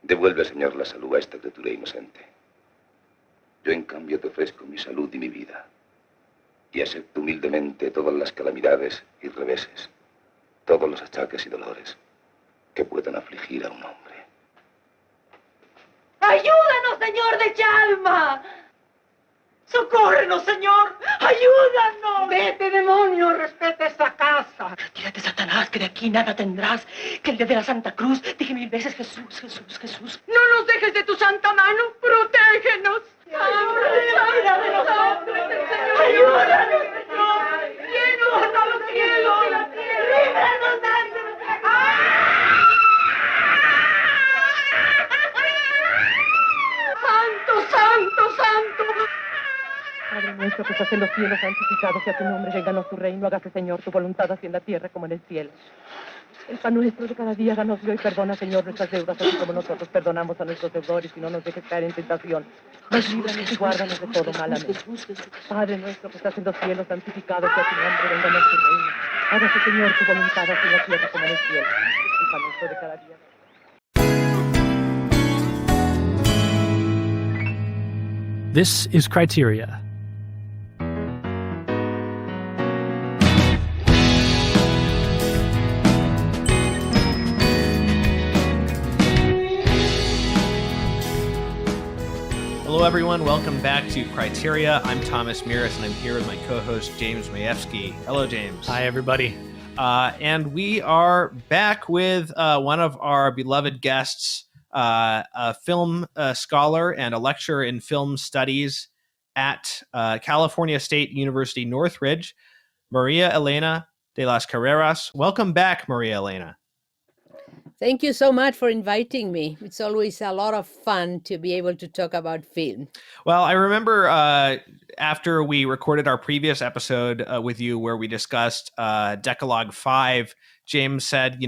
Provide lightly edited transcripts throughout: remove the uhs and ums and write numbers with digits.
Devuelve, Señor, la salud a esta criatura inocente. Yo, en cambio, te ofrezco mi salud y mi vida. Y acepto humildemente todas las calamidades y reveses, todos los achaques y dolores que puedan afligir a un hombre. ¡Ayúdanos, Señor de Chalma! ¡Socórrenos, Señor! ¡Ayúdanos! ¡Vete, demonio! ¡Respeta esta casa! Retírate, Satanás, que de aquí nada tendrás. Que el día de la Santa Cruz dije 1000 veces Jesús, Jesús, Jesús. ¡No nos dejes de tu santa mano! ¡Protégenos! ¡Ayúdanos, de nosotros, Señor! ¡Ayúdanos, Señor! ¡Llenos hasta los cielos! ¡Líbranos, Nazarin! ¡Santo, santo, santo! Padre nuestro que estás en los cielos, santificado sea tu nombre, vénganos tu reino, hágase, Señor, tu voluntad, así en la tierra como en el cielo. El pan nuestro de cada día, danos hoy, perdona, Señor, nuestras deudas, así como nosotros perdonamos a nuestros deudores, y no nos dejes caer en tentación, mas líbranos y guárdanos de todo mal. Amén. Padre nuestro que estás en los cielos, santificado sea tu nombre, vénganos tu reino, hágase, Señor, tu voluntad, así en la tierra como en el cielo. El pan nuestro de cada día. This is Criteria. Hello, everyone. Welcome back to Criteria. I'm Thomas Miras, and I'm here with my co-host, James Mayevsky. Hello, James. Hi, everybody. And we are back with one of our beloved guests, a film scholar and a lecturer in film studies at California State University, Northridge, Maria Elena de las Carreras. Welcome back, Maria Elena. Thank you so much for inviting me. It's always a lot of fun to be able to talk about film. Well, I remember after we recorded our previous episode with you where we discussed Decalogue 5, James said,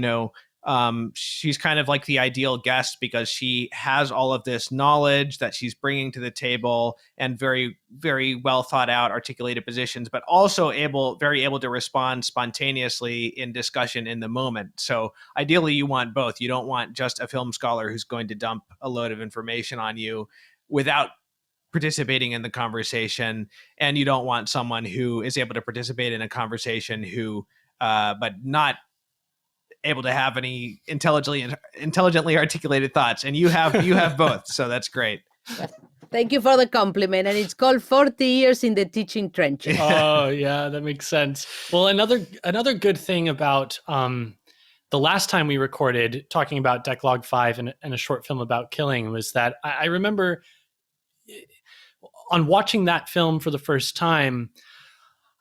she's kind of like the ideal guest because she has all of this knowledge that she's bringing to the table and very, very well thought out, articulated positions, but also very able to respond spontaneously in discussion in the moment. So ideally you want both. You don't want just a film scholar who's going to dump a load of information on you without participating in the conversation. And you don't want someone who is able to participate in a conversation but not able to have any intelligently articulated thoughts, and you have both, so that's great. Thank you for the compliment, and it's called 40 years in the teaching trenches. Oh yeah, that makes sense. Well, another good thing about the last time we recorded talking about Decalogue 5 and a short film about killing was that I remember on watching that film for the first time,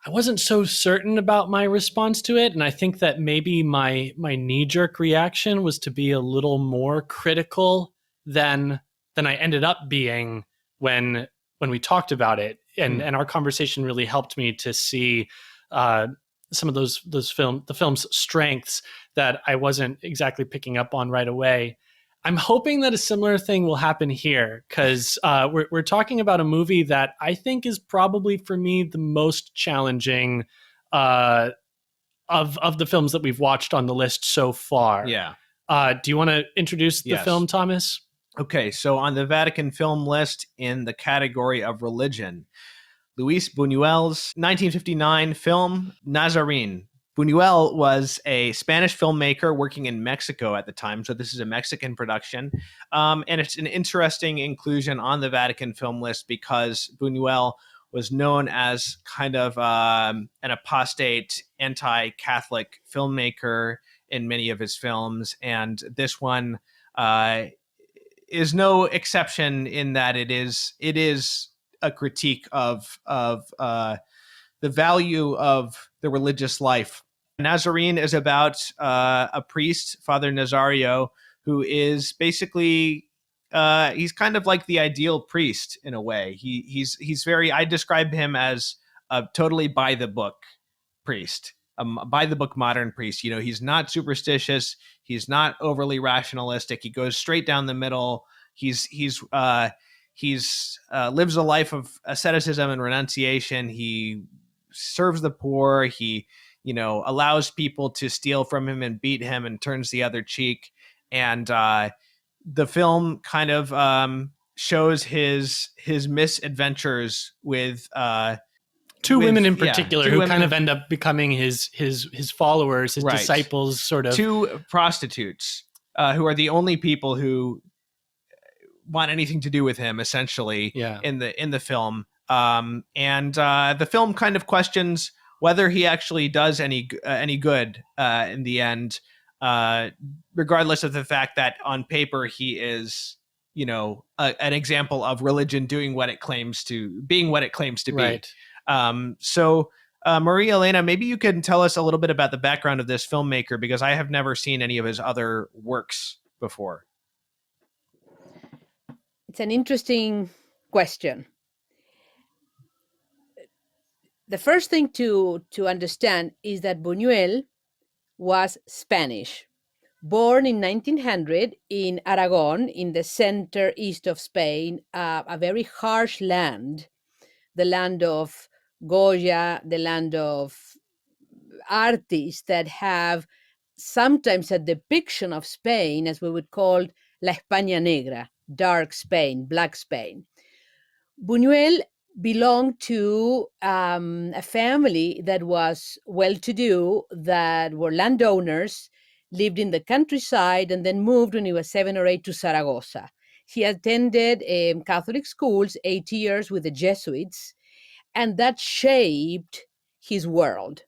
I wasn't so certain about my response to it, and I think that maybe my knee-jerk reaction was to be a little more critical than I ended up being when we talked about it. And our conversation really helped me to see some of the film's strengths that I wasn't exactly picking up on right away. I'm hoping that a similar thing will happen here because we're talking about a movie that I think is probably for me the most challenging of the films that we've watched on the list so far. Yeah. Do you want to introduce the film, Thomas? Okay, so on the Vatican film list in the category of religion, Luis Buñuel's 1959 film Nazarin. Buñuel was a Spanish filmmaker working in Mexico at the time, so this is a Mexican production. And it's an interesting inclusion on the Vatican film list because Buñuel was known as kind of an apostate, anti-Catholic filmmaker in many of his films, and this one is no exception in that it is a critique of the value of the religious life. Nazarin is about a priest, Father Nazario, who is basically he's kind of like the ideal priest in a way. He's very. I describe him as a totally by the book priest, by the book modern priest. He's not superstitious. He's not overly rationalistic. He goes straight down the middle. He's lives a life of asceticism and renunciation. He serves the poor. He allows people to steal from him and beat him and turns the other cheek. And the film kind of shows his misadventures with two women in yeah, particular two who women kind of end up becoming his followers, his Right. disciples, sort of. two prostitutes who are the only people who want anything to do with him, essentially, Yeah. in the film. And the film kind of questions whether he actually does any good in the end, regardless of the fact that on paper he is, an example of religion doing what it claims to, being what it claims to be. Right. So Maria Elena, maybe you can tell us a little bit about the background of this filmmaker, because I have never seen any of his other works before. It's an interesting question. The first thing to understand is that Buñuel was Spanish, born in 1900 in Aragon, in the center east of Spain, a very harsh land, the land of Goya, the land of artists that have sometimes a depiction of Spain as we would call La España Negra, dark Spain, black Spain. Buñuel belonged to a family that was well-to-do, that were landowners, lived in the countryside, and then moved when he was 7 or 8 to Zaragoza. He attended Catholic schools, 8 years with the Jesuits, and that shaped his world.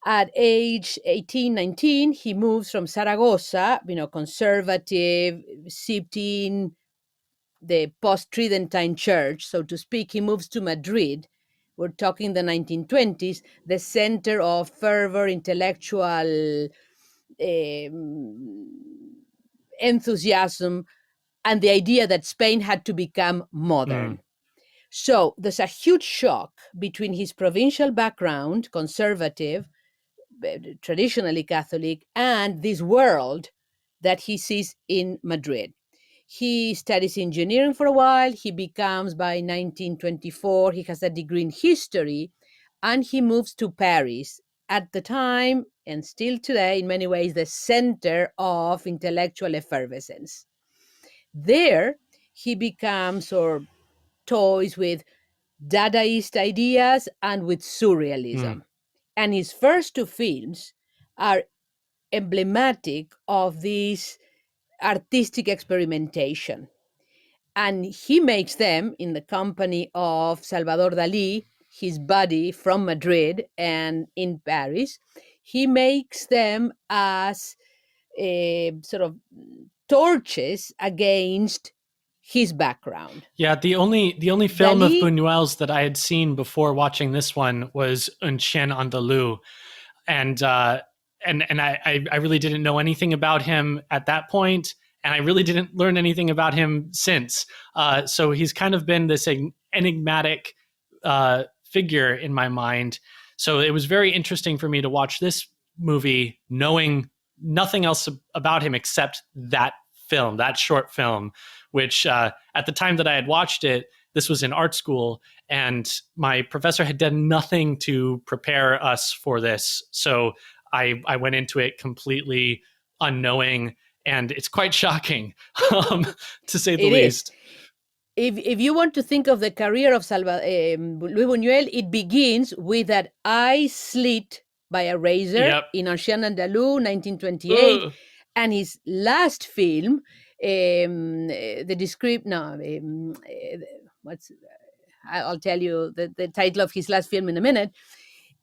At age 18, 19, he moves from Zaragoza, conservative, steeped in the post-Tridentine church, so to speak. He moves to Madrid. We're talking the 1920s, the center of fervor, intellectual enthusiasm, and the idea that Spain had to become modern. So there's a huge shock between his provincial background, conservative, traditionally Catholic, and this world that he sees in Madrid. He studies engineering for a while. He becomes, by 1924, he has a degree in history, and he moves to Paris, at the time, and still today, in many ways, the center of intellectual effervescence. There, he becomes, or toys with Dadaist ideas and with surrealism. And his first two films are emblematic of this artistic experimentation. And he makes them in the company of Salvador Dalí, his buddy from Madrid and in Paris. He makes them as sort of torches against his background. Yeah, the only film of Dalí- Buñuel's that I had seen before watching this one was Un Chien Andalou, and I really didn't know anything about him at that point, and I really didn't learn anything about him since. So he's kind of been this enigmatic figure in my mind. So it was very interesting for me to watch this movie, knowing nothing else about him except that film, that short film, which at the time that I had watched it, this was in art school, and my professor had done nothing to prepare us for this. So I went into it completely unknowing, and it's quite shocking, to say the least. If you want to think of the career of Louis Buñuel, it begins with that eye slit by a razor in Un Chien Andalou, 1928, and his last film, I'll tell you the title of his last film in a minute.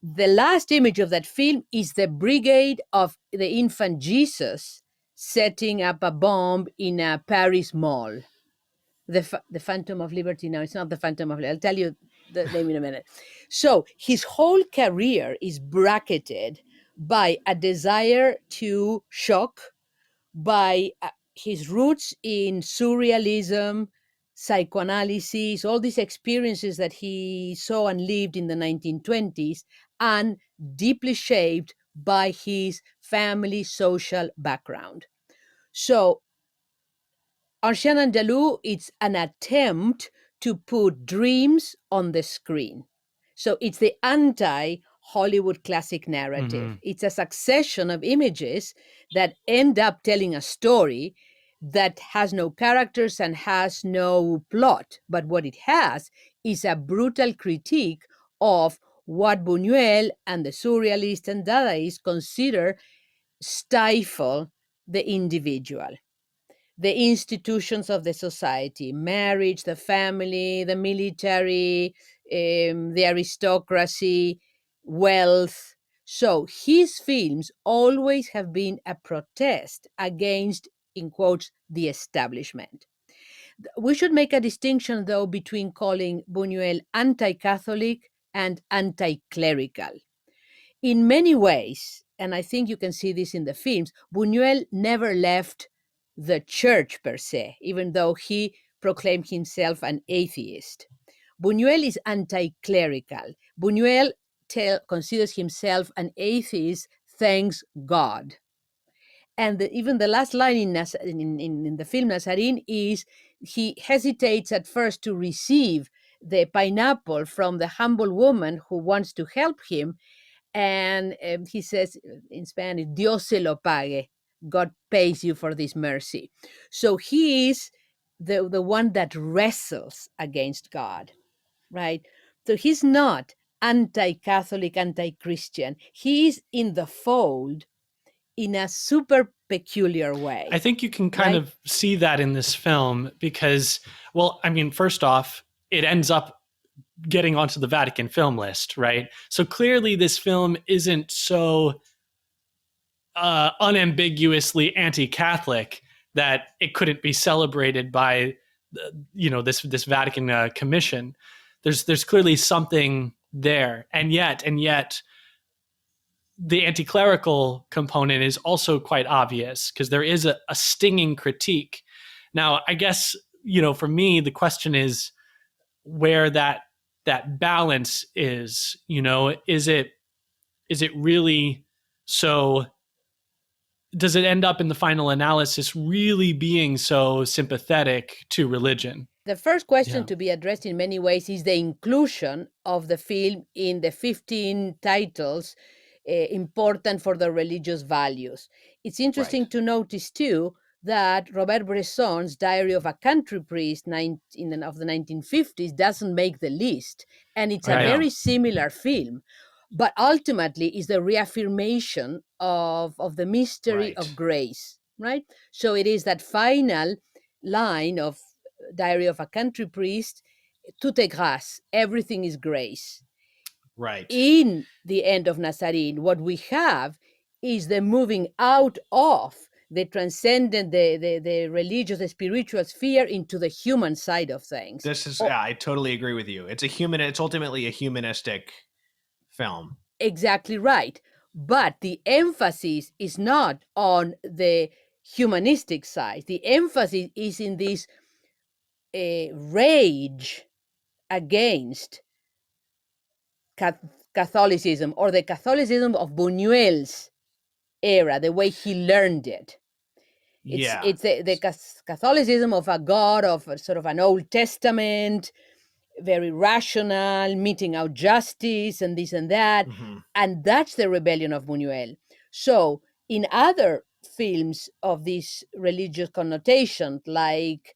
The last image of that film is the brigade of the infant Jesus setting up a bomb in a Paris mall. The Phantom of Liberty. No, it's not the Phantom of Liberty. I'll tell you the name in a minute. So his whole career is bracketed by a desire to shock, by his roots in surrealism, psychoanalysis, all these experiences that he saw and lived in the 1920s, and deeply shaped by his family social background. So Un Chien Andalou, it's an attempt to put dreams on the screen. So it's the anti-Hollywood classic narrative. It's a succession of images that end up telling a story that has no characters and has no plot. But what it has is a brutal critique of what Buñuel and the surrealists and Dadaists consider stifle the individual, the institutions of the society, marriage, the family, the military, the aristocracy, wealth. So his films always have been a protest against, in quotes, the establishment. We should make a distinction, though, between calling Buñuel anti-Catholic and anti-clerical. In many ways, and I think you can see this in the films, Buñuel never left the church per se, even though he proclaimed himself an atheist. Buñuel is anti-clerical. Buñuel considers himself an atheist, thanks God. And even the last line in the film Nazarin is he hesitates at first to receive the pineapple from the humble woman who wants to help him. And he says in Spanish, Dios se lo pague. God pays you for this mercy. So he is the one that wrestles against God, right? So he's not anti-Catholic, anti-Christian. He is in the fold in a super peculiar way. I think you can kind of see that in this film because, well, I mean, first off, it ends up getting onto the Vatican film list, right? So clearly this film isn't so unambiguously anti-Catholic that it couldn't be celebrated by, this Vatican commission. There's clearly something there, and yet the anti-clerical component is also quite obvious because there is a stinging critique. Now, I guess, for me, the question is where that balance is. Is it really so? Does it end up in the final analysis really being so sympathetic to religion? The first question to be addressed in many ways is the inclusion of the film in the 15 titles important for the religious values. It's interesting to notice, too, that Robert Bresson's Diary of a Country Priest of the 1950s doesn't make the list. And it's a very similar film, but ultimately is the reaffirmation of the mystery of grace, right? So it is that final line of Diary of a Country Priest, tout est grâce, everything is grace. Right. In the end of Nazarin, what we have is the moving out of the transcendent, the religious, the spiritual sphere into the human side of things. This is, I totally agree with you. It's ultimately a humanistic film. Exactly right. But the emphasis is not on the humanistic side. The emphasis is in this rage against Catholicism, or the Catholicism of Buñuel's era, the way he learned it. It's the Catholicism of a God of sort of an Old Testament, very rational, meting out justice and this and that. Mm-hmm. And that's the rebellion of Buñuel. So in other films of this religious connotation, like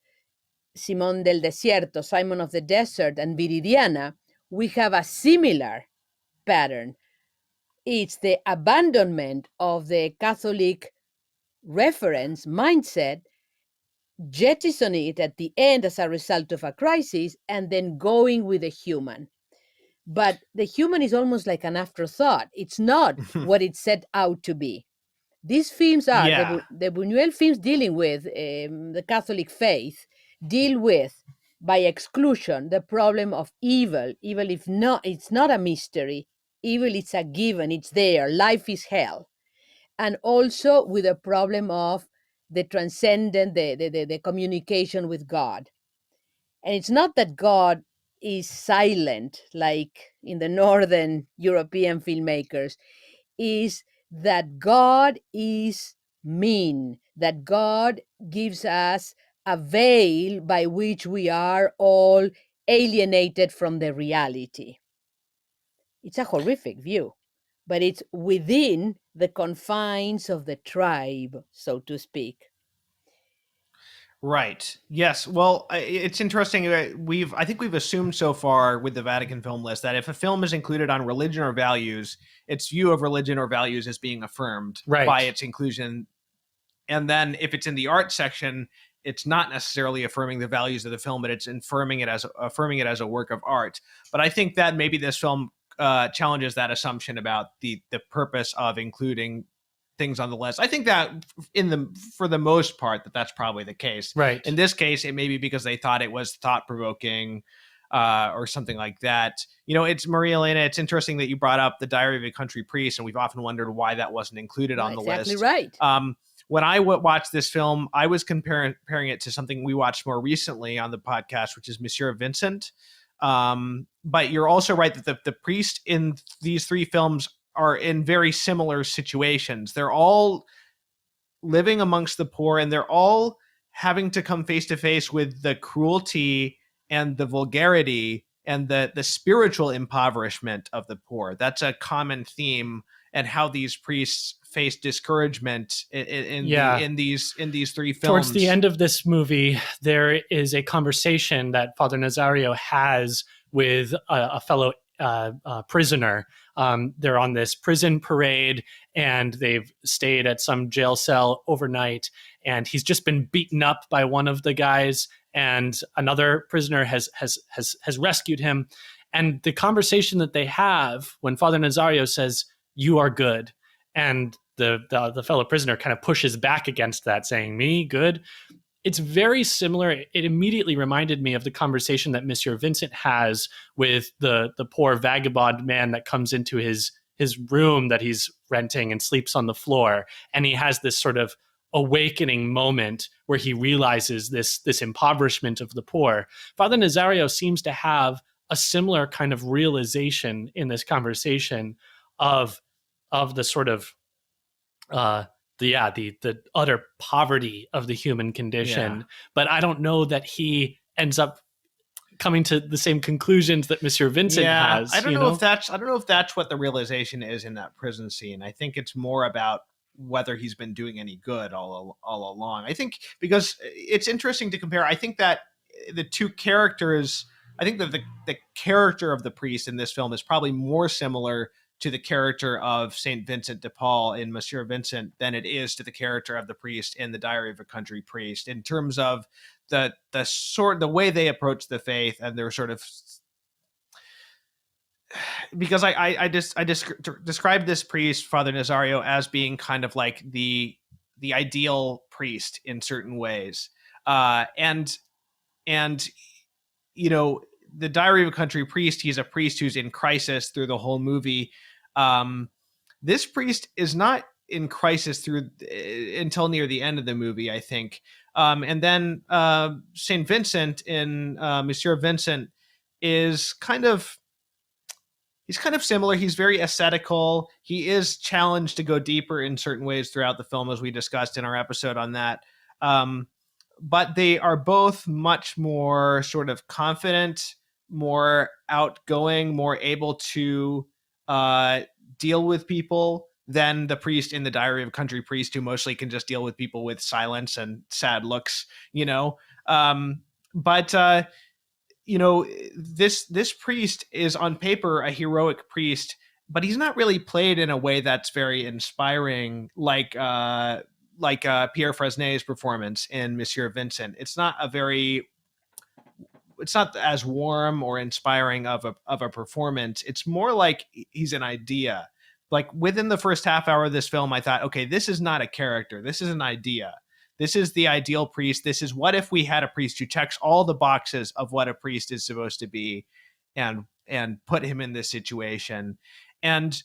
Simón del Desierto, Simon of the Desert, and Viridiana, we have a similar pattern. It's the abandonment of the Catholic reference mindset, jettisoning it at the end as a result of a crisis, and then going with the human. But the human is almost like an afterthought. It's not what it set out to be. These films are, the Buñuel films dealing with the Catholic faith, deal with, by exclusion, the problem of evil. Evil, if not, it's not a mystery. Evil, it's a given, it's there. Life is hell. And also with the problem of the transcendent, the communication with God. And it's not that God is silent, like in the Northern European filmmakers, is that God is mean, that God gives us a veil by which we are all alienated from the reality. It's a horrific view, but it's within the confines of the tribe, so to speak. Right. Yes. Well, it's interesting. I think we've assumed so far with the Vatican film list that if a film is included on religion or values, its view of religion or values is being affirmed by its inclusion. And then if it's in the art section, it's not necessarily affirming the values of the film, but it's affirming it as a work of art. But I think that maybe this film challenges that assumption about the purpose of including things on the list. I think that for the most part that's probably the case. Right. In this case, it may be because they thought it was thought-provoking or something like that. It's Maria Elena. It's interesting that you brought up the Diary of a Country Priest, and we've often wondered why that wasn't included on the list. Exactly right. When I watched this film, I was comparing it to something we watched more recently on the podcast, which is Monsieur Vincent. But you're also right that the priest in these three films are in very similar situations. They're all living amongst the poor, and they're all having to come face to face with the cruelty and the vulgarity and the spiritual impoverishment of the poor. That's a common theme, and how these priests face discouragement in these three films. Towards the end of this movie, there is a conversation that Father Nazario has with a fellow prisoner. They're on this prison parade, and they've stayed at some jail cell overnight, and he's just been beaten up by one of the guys, and another prisoner has rescued him. And the conversation that they have when Father Nazario says, "You are good," and the fellow prisoner kind of pushes back against that, saying, "Me, good?" It's very similar. It immediately reminded me of the conversation that Monsieur Vincent has with the poor vagabond man that comes into his room that he's renting and sleeps on the floor. And he has this sort of awakening moment where he realizes this impoverishment of the poor. Father Nazario seems to have a similar kind of realization in this conversation of the sort of the utter poverty of the human condition. But I don't know that he ends up coming to the same conclusions that Monsieur Vincent has. I don't know if that's what the realization is in that prison scene. I think it's more about whether he's been doing any good all along. I think because it's interesting to compare. I think that the two characters, I think that the character of the priest in this film is probably more similar to the character of Saint Vincent de Paul in Monsieur Vincent than it is to the character of the priest in the Diary of a Country Priest, in terms of the way they approach the faith and their sort of, because I described this priest, Father Nazario, as being kind of like the ideal priest in certain ways, and the Diary of a Country Priest, he's a priest who's in crisis through the whole movie. This priest is not in crisis until near the end of the movie, I think. And then Saint Vincent in Monsieur Vincent is he's kind of similar. He's very ascetical. He is challenged to go deeper in certain ways throughout the film, as we discussed in our episode on that. But they are both much more sort of confident, more outgoing, more able to deal with people than the priest in the Diary of a Country Priest, who mostly can just deal with people with silence and sad looks, this priest is on paper a heroic priest, but he's not really played in a way that's very inspiring, like Pierre Fresnay's performance in Monsieur Vincent. It's not as warm or inspiring of a performance. It's more like he's an idea. Like within the first half hour of this film, I thought, okay, this is not a character. This is an idea. This is the ideal priest. This is what if we had a priest who checks all the boxes of what a priest is supposed to be, and put him in this situation. And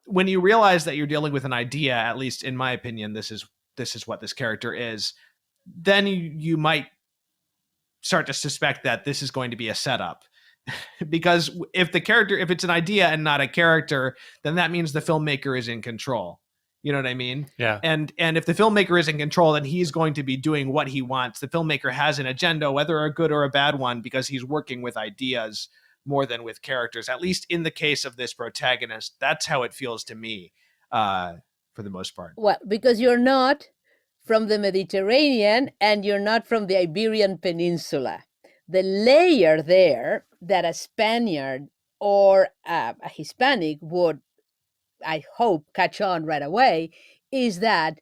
when you realize that you're dealing with an idea, at least in my opinion, this is what this character is, then you might start to suspect that this is going to be a setup. Because if it's an idea and not a character, then that means the filmmaker is in control. You know what I mean? Yeah. And if the filmmaker is in control, then he's going to be doing what he wants. The filmmaker has an agenda, whether a good or a bad one, because he's working with ideas more than with characters. At least in the case of this protagonist, that's how it feels to me, for the most part. Well, because you're not from the Mediterranean and you're not from the Iberian Peninsula. The layer there that a Spaniard or a Hispanic would, I hope, catch on right away is that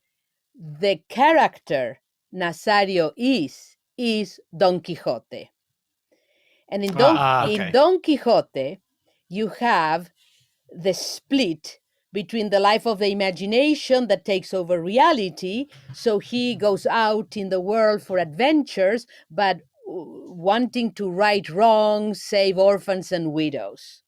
the character Nazario is Don Quixote. And in Don Quixote, you have the split between the life of the imagination that takes over reality. So he goes out in the world for adventures, but wanting to right wrongs, save orphans and widows.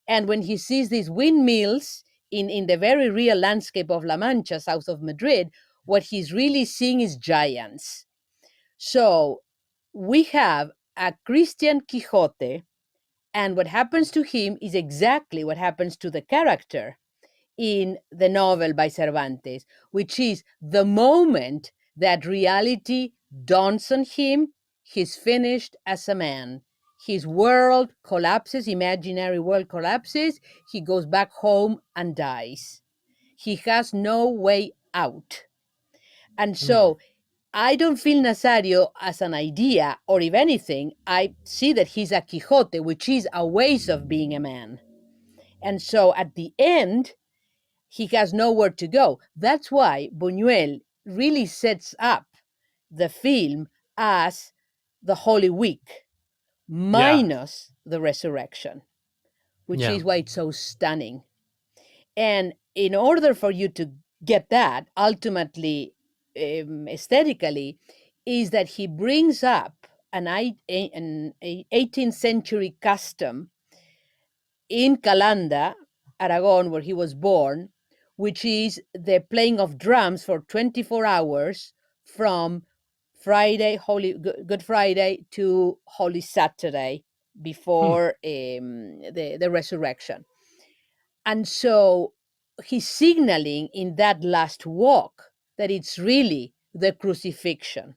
And when he sees these windmills in the very real landscape of La Mancha, south of Madrid, what he's really seeing is giants. So we have a Christian Quixote, and what happens to him is exactly what happens to the character in the novel by Cervantes, which is the moment that reality dawns on him, he's finished as a man. His world collapses, imaginary world collapses, he goes back home and dies. He has no way out. And so I don't feel Nazario as an idea, or if anything, I see that he's a Quixote, which is a ways of being a man. And so at the end, he has nowhere to go. That's why Buñuel really sets up the film as the Holy Week, minus the resurrection, which is why it's so stunning. And in order for you to get that, ultimately, aesthetically, is that he brings up an 18th century custom in Calanda, Aragon, where he was born, which is the playing of drums for 24 hours from Friday, Good Friday to Holy Saturday before the resurrection. And so he's signaling in that last walk that it's really the crucifixion,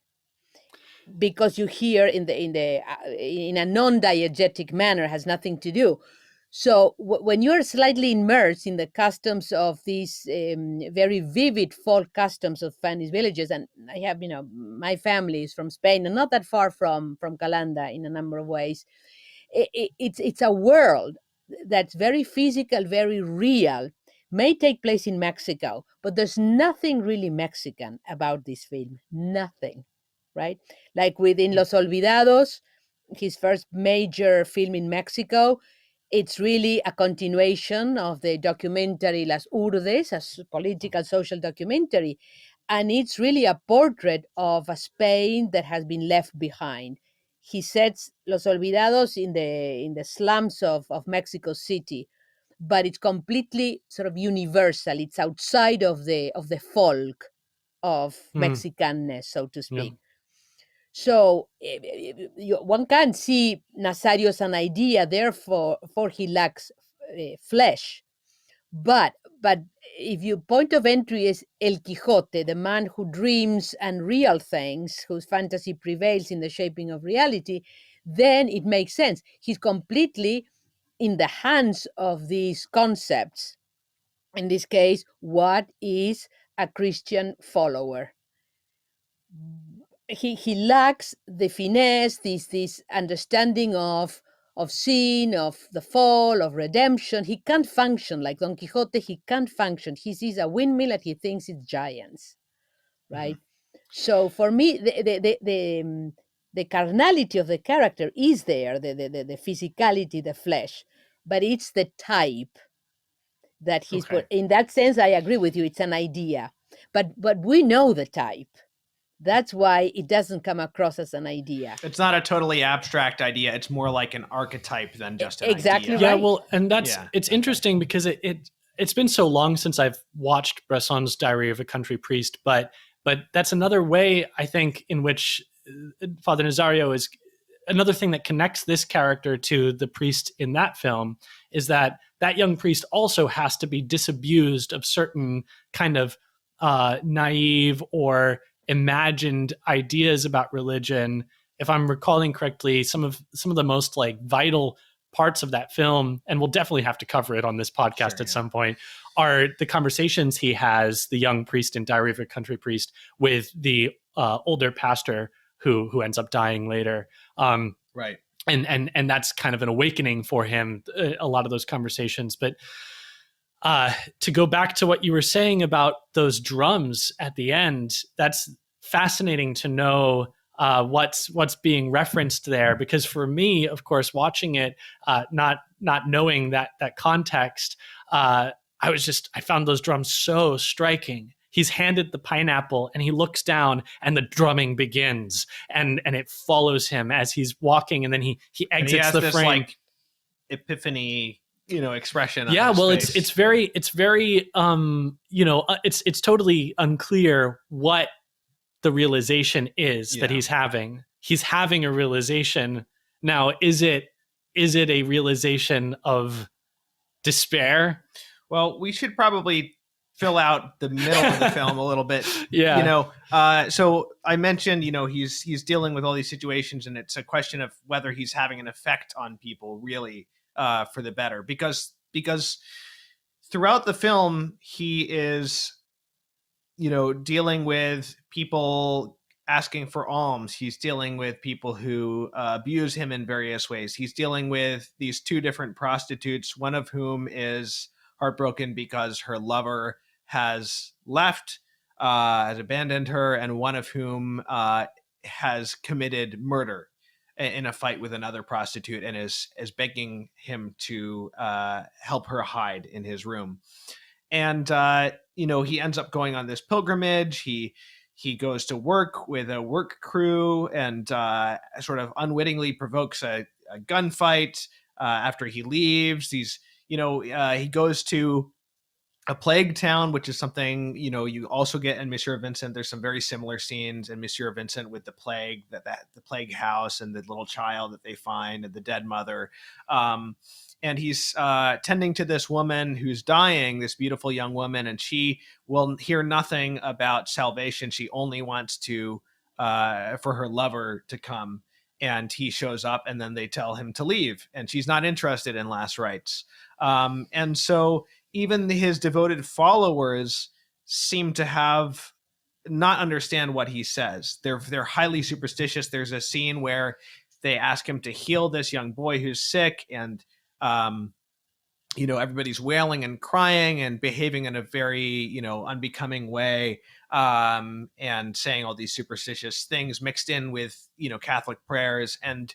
because you hear in a non-diegetic manner, has nothing to do. So when you're slightly immersed in the customs of these very vivid folk customs of Spanish villages, and I have, my family is from Spain and not that far from Calanda in a number of ways, it's a world that's very physical, very real, may take place in Mexico, but there's nothing really Mexican about this film, nothing, right? Like within Los Olvidados, his first major film in Mexico, it's really a continuation of the documentary Las Urdes, a political social documentary, and it's really a portrait of a Spain that has been left behind. He sets Los Olvidados in the slums of Mexico City, but it's completely sort of universal. It's outside of the folk of Mexicanness, so to speak. Yeah. So one can see Nazario as an idea, therefore he lacks flesh. But if your point of entry is El Quixote, the man who dreams unreal things, whose fantasy prevails in the shaping of reality, then it makes sense. He's completely in the hands of these concepts. In this case, what is a Christian follower? He lacks the finesse, this understanding of sin, of the fall, of redemption. He can't function like Don Quixote. He can't function. He sees a windmill and he thinks it's giants, right? Mm-hmm. So for me, the carnality of the character is there, the physicality, the flesh, but it's the type that he's put. In that sense, I agree with you. It's an idea, but we know the type. That's why it doesn't come across as an idea. It's not a totally abstract idea. It's more like an archetype than just an idea. Right. Yeah, well, and it's interesting because it's been so long since I've watched Bresson's Diary of a Country Priest, but that's another way, I think, in which Father Nazario is another thing that connects this character to the priest in that film is that young priest also has to be disabused of certain kind of naive or imagined ideas about religion. If I'm recalling correctly, some of the most like vital parts of that film, and we'll definitely have to cover it on this podcast at some point, are the conversations he has, the young priest in Diary of a Country Priest, with the older pastor who ends up dying later. Right. And that's kind of an awakening for him, a lot of those conversations. But to go back to what you were saying about those drums at the end, that's fascinating to know what's being referenced there. Because for me, of course, watching it, not knowing that context, I found those drums so striking. He's handed the pineapple and he looks down and the drumming begins and it follows him as he's walking, and then he exits the frame. Like epiphany, expression. Yeah, on his well, face. it's very it's totally unclear what the realization is that he's having. He's having a realization. Now, is it a realization of despair? Well, we should probably fill out the middle of the film a little bit. Yeah. So I mentioned, he's dealing with all these situations, and it's a question of whether he's having an effect on people really for the better, because throughout the film he is, dealing with people asking for alms. He's dealing with people who abuse him in various ways. He's dealing with these two different prostitutes, one of whom is heartbroken because her lover has left, has abandoned her, and one of whom has committed murder in a fight with another prostitute and is begging him to help her hide in his room. And he ends up going on this pilgrimage. He goes to work with a work crew and sort of unwittingly provokes a gunfight after he leaves. He goes to a plague town, which is something, you also get in Monsieur Vincent. There's some very similar scenes in Monsieur Vincent with the plague, that the plague house and the little child that they find and the dead mother. And he's tending to this woman who's dying, this beautiful young woman, and she will hear nothing about salvation. She only wants to for her lover to come. And he shows up, and then they tell him to leave, and she's not interested in last rites. And so even his devoted followers seem to not understand what he says. They're highly superstitious. There's a scene where they ask him to heal this young boy who's sick, and everybody's wailing and crying and behaving in a very unbecoming way, and saying all these superstitious things mixed in with Catholic prayers, and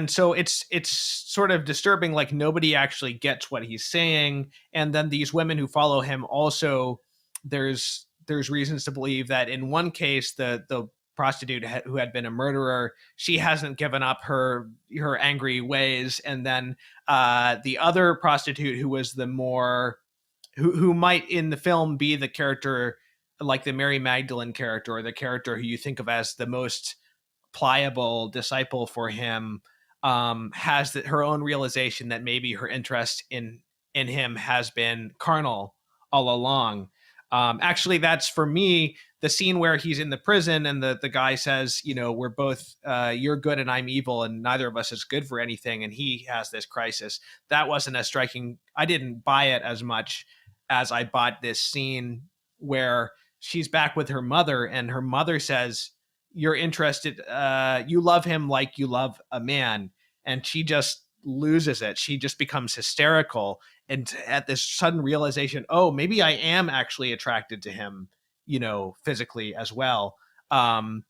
so it's sort of disturbing. Like, nobody actually gets what he's saying. And then these women who follow him also, there's reasons to believe that in one case, the prostitute who had been a murderer, she hasn't given up her angry ways. And then the other prostitute who was the more, who might in the film be the character like the Mary Magdalene character, or the character who you think of as the most pliable disciple for him, has her own realization that maybe her interest in him has been carnal all along. Actually, that's, for me, the scene where he's in the prison and the guy says, we're both, you're good and I'm evil, and neither of us is good for anything. And he has this crisis. That wasn't as striking. I didn't buy it as much as I bought this scene where she's back with her mother, and her mother says, you're interested, you love him like you love a man. And she just loses it. She just becomes hysterical. And at this sudden realization, oh, maybe I am actually attracted to him, physically as well. And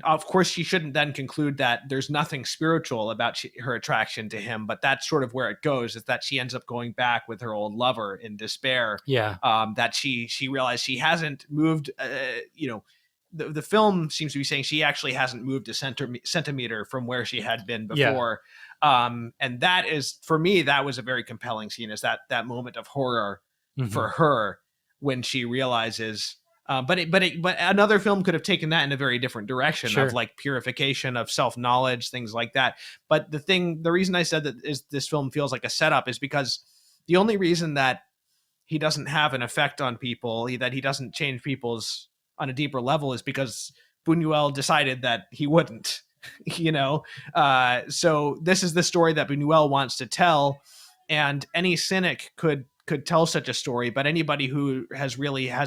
of course, she shouldn't then conclude that there's nothing spiritual about her attraction to him. But that's sort of where it goes, is that she ends up going back with her old lover in despair. Yeah. That she realized she hasn't moved, the film seems to be saying she actually hasn't moved a centimeter from where she had been before. Yeah. And that is, for me, that was a very compelling scene, is that moment of horror for her when she realizes, but another film could have taken that in a very different direction, of like purification, of self-knowledge, things like that. But the reason I said that is this film feels like a setup is because the only reason that he doesn't have an effect on people, that he doesn't change people's on a deeper level, is because Buñuel decided that he wouldn't, so this is the story that Buñuel wants to tell. And any cynic could could tell such a story, but anybody who has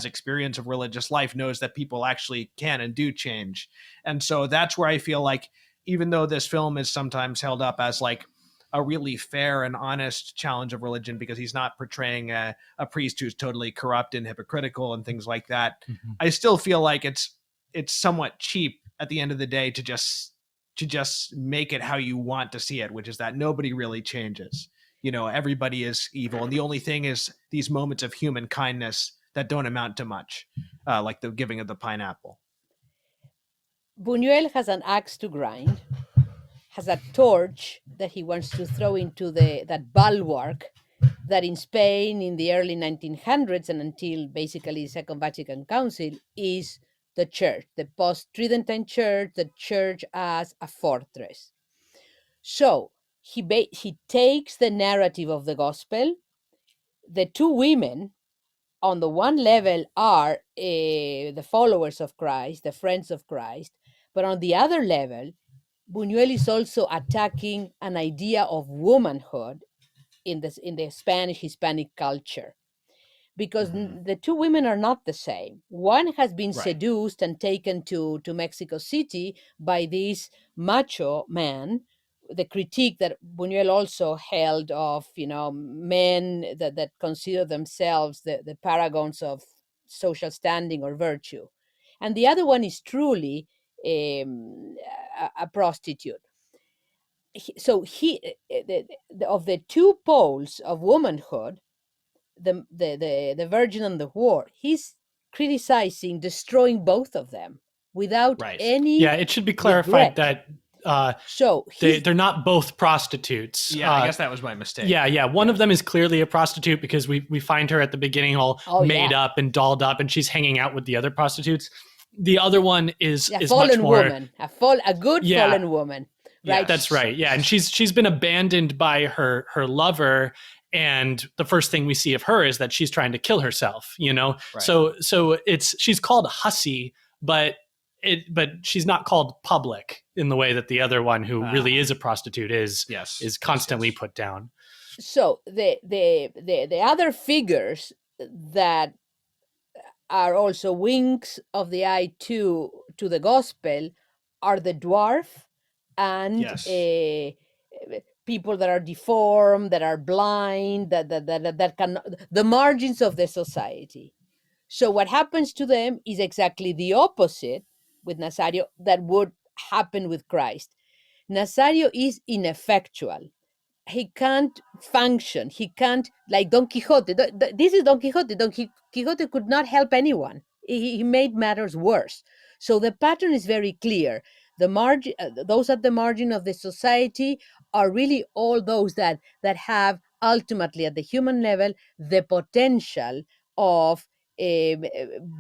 experience of religious life knows that people actually can and do change. And so that's where I feel like, even though this film is sometimes held up as like a really fair and honest challenge of religion, because he's not portraying a priest who's totally corrupt and hypocritical and things like that, I still feel like it's somewhat cheap at the end of the day to just make it how you want to see it, which is that nobody really changes. Everybody is evil, and the only thing is these moments of human kindness that don't amount to much, like the giving of the pineapple. Buñuel has an axe to grind, has a torch that he wants to throw into that bulwark that in Spain in the early 1900s and until basically the Second Vatican Council is the church, the post-Tridentine church, the church as a fortress. So he takes the narrative of the gospel. The two women on the one level are the followers of Christ, the friends of Christ, but on the other level, Buñuel is also attacking an idea of womanhood in the Spanish Hispanic culture, because the two women are not the same. One has been seduced and taken to Mexico City by this macho man. The critique that Buñuel also held of, men that consider themselves the paragons of social standing or virtue. And the other one is truly a prostitute. So of the two poles of womanhood, the virgin and the whore, he's criticizing destroying both of them without any it should be clarified regret. that so they're not both prostitutes. I guess that was my mistake. One of them is clearly a prostitute because we find her at the beginning all made up and dolled up, and she's hanging out with the other prostitutes. The other one is fallen much more woman, a good fallen woman. Right. That's right. Yeah, and she's been abandoned by her lover, and the first thing we see of her is that she's trying to kill herself. So she's called hussy, but she's not called public in the way that the other one, who really is a prostitute, is constantly put down. So the other figures that are also wings of the eye to the gospel are the dwarf and people that are deformed, that are blind, that can, the margins of the society. So what happens to them is exactly the opposite with Nazario that would happen with Christ. Nazario is ineffectual. He can't function. He can't, like Don Quixote. This is Don Quixote. Don Quixote could not help anyone. He made matters worse. So the pattern is very clear. The margin, those at the margin of the society are really all those that have ultimately at the human level the potential of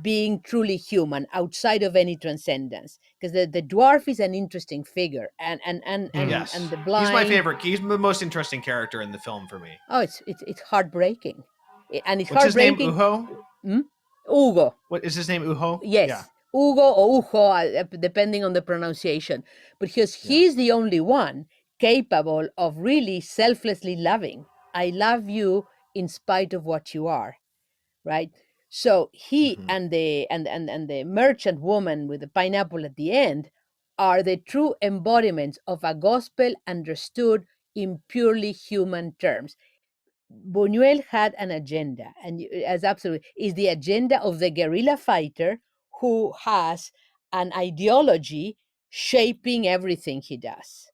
being truly human outside of any transcendence. Because the dwarf is an interesting figure, and the blind. He's my favorite. He's the most interesting character in the film for me. Oh, it's heartbreaking, and it's What's heartbreaking. His name? Ugo. What is his name? Ujo? Yes. Yeah. Ugo or Ujo, depending on the pronunciation. Because he's the only one capable of really selflessly loving. I love you in spite of what you are, right? So he and the merchant woman with the pineapple at the end are the true embodiments of a gospel understood in purely human terms. Buñuel had an agenda, and as absolutely is the agenda of the guerrilla fighter who has an ideology shaping everything he does.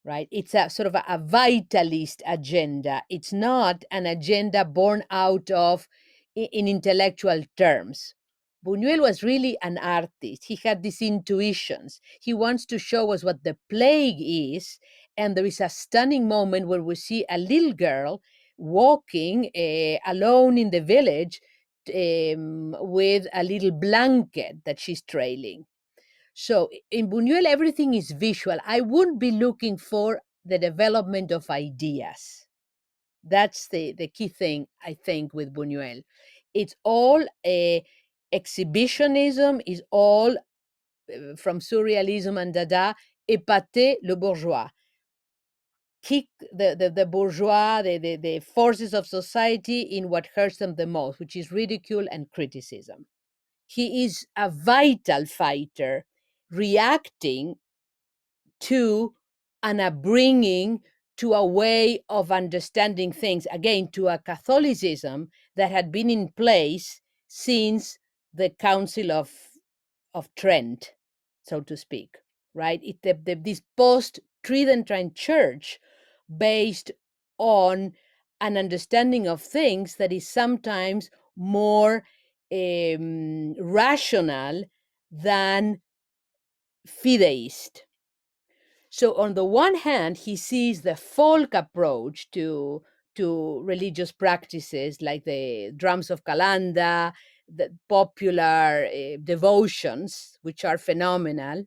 Right? It's a sort of a vitalist agenda. It's not an agenda born out of in intellectual terms. Buñuel was really an artist. He had these intuitions. He wants to show us what the plague is, and there is a stunning moment where we see a little girl walking alone in the village with a little blanket that she's trailing. So in Buñuel, everything is visual. I wouldn't be looking for the development of ideas. That's the key thing, I think, with Buñuel. It's all exhibitionism, is all from surrealism and Dada, épater le bourgeois. kick the bourgeois, the forces of society in what hurts them the most, which is ridicule and criticism. He is a vital fighter reacting to an upbringing, to a way of understanding things, again, to a Catholicism that had been in place since the Council of Trent, so to speak, right? This post-Tridentine church based on an understanding of things that is sometimes more rational than fideist. So on the one hand, he sees the folk approach to religious practices like the drums of Calanda, the popular devotions, which are phenomenal.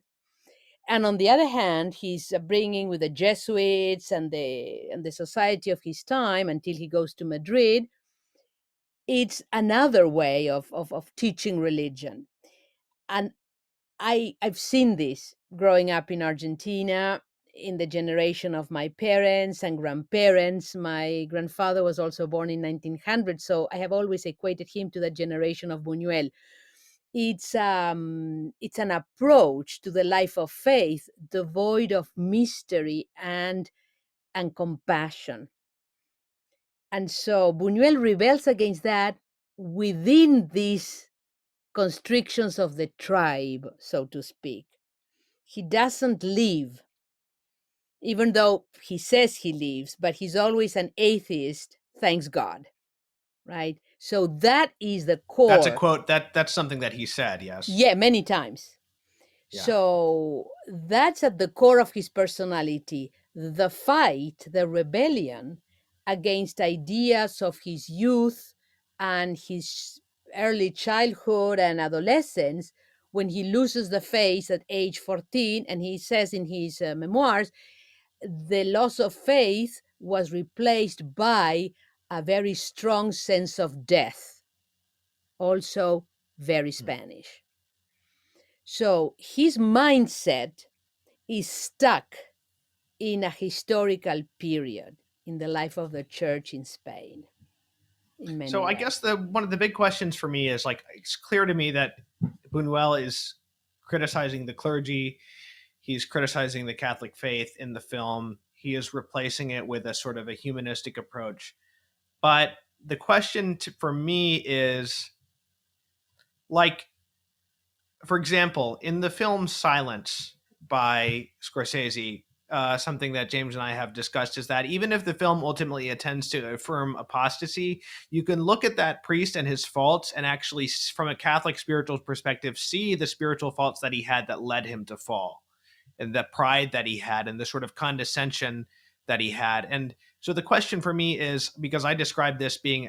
And on the other hand, he's bringing with the Jesuits and the society of his time until he goes to Madrid. It's another way of teaching religion. And I've seen this growing up in Argentina in the generation of my parents and grandparents. My grandfather was also born in 1900, so I have always equated him to the generation of Buñuel. It's an approach to the life of faith devoid of mystery and compassion. And so Buñuel rebels against that within these constrictions of the tribe, so to speak. He doesn't leave, even though he says he leaves, but he's always an atheist, thanks God, right? So that is the core. That's a quote. That's something that he said, yes. Yeah, many times. Yeah. So that's at the core of his personality, the fight, the rebellion against ideas of his youth and his early childhood and adolescence, when he loses the faith at age 14. And he says in his memoirs, the loss of faith was replaced by a very strong sense of death, also very Spanish. So his mindset is stuck in a historical period in the life of the church in Spain. In many So I ways. guess one of the big questions for me is, like, it's clear to me that Buñuel is criticizing the clergy. He's criticizing the Catholic faith in the film. He is replacing it with a sort of a humanistic approach. But the question for me is, like, for example, in the film Silence by Scorsese, something that James and I have discussed is that even if the film ultimately intends to affirm apostasy, you can look at that priest and his faults and actually, from a Catholic spiritual perspective, see the spiritual faults that he had that led him to fall, and the pride that he had and the sort of condescension that he had. And so the question for me is, because I described this being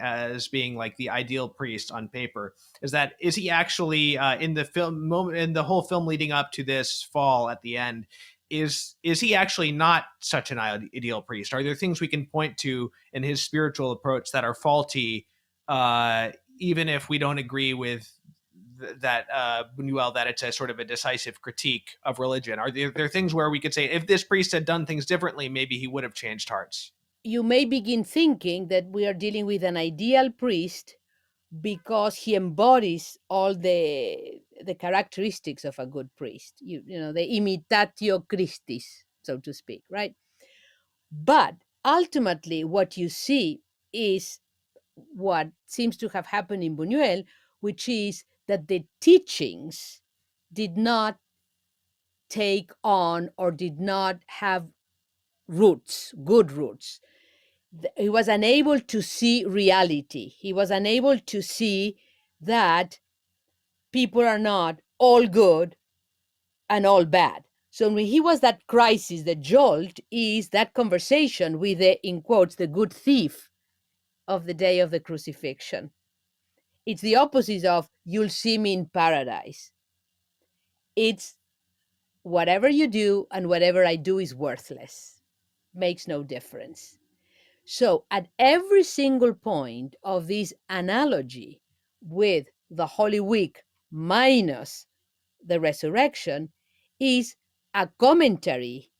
like the ideal priest on paper, is he actually in the film moment, in the whole film leading up to this fall at the end, is he actually not such an ideal priest? Are there things we can point to in his spiritual approach that are faulty, even if we don't agree with that Buñuel, that it's a sort of a decisive critique of religion? Are there things where we could say, if this priest had done things differently, maybe he would have changed hearts? You may begin thinking that we are dealing with an ideal priest because he embodies all the characteristics of a good priest, you know, the imitatio Christis, so to speak, right? But ultimately, what you see is what seems to have happened in Buñuel, which is that the teachings did not take on or did not have roots, good roots. He was unable to see reality. He was unable to see that people are not all good and all bad. So when he was that crisis, the jolt is that conversation with the, in quotes, the good thief of the day of the crucifixion. It's the opposite of you'll see me in paradise. It's whatever you do and whatever I do is worthless. Makes no difference. So at every single point of this analogy with the Holy Week minus the resurrection is a commentary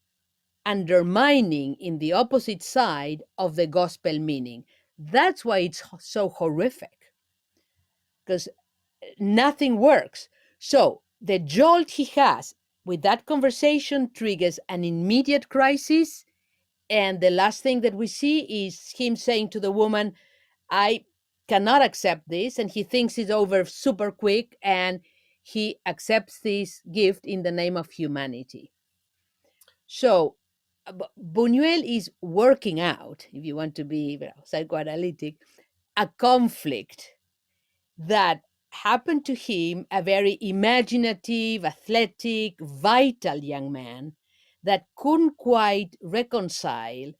undermining in the opposite side of the gospel meaning. That's why it's so horrific, because nothing works. So the jolt he has with that conversation triggers an immediate crisis. And the last thing that we see is him saying to the woman, I cannot accept this. And he thinks it's over super quick, and he accepts this gift in the name of humanity. So Buñuel is working out, if you want to be psychoanalytic, a conflict that happened to him, a very imaginative, athletic, vital young man that couldn't quite reconcile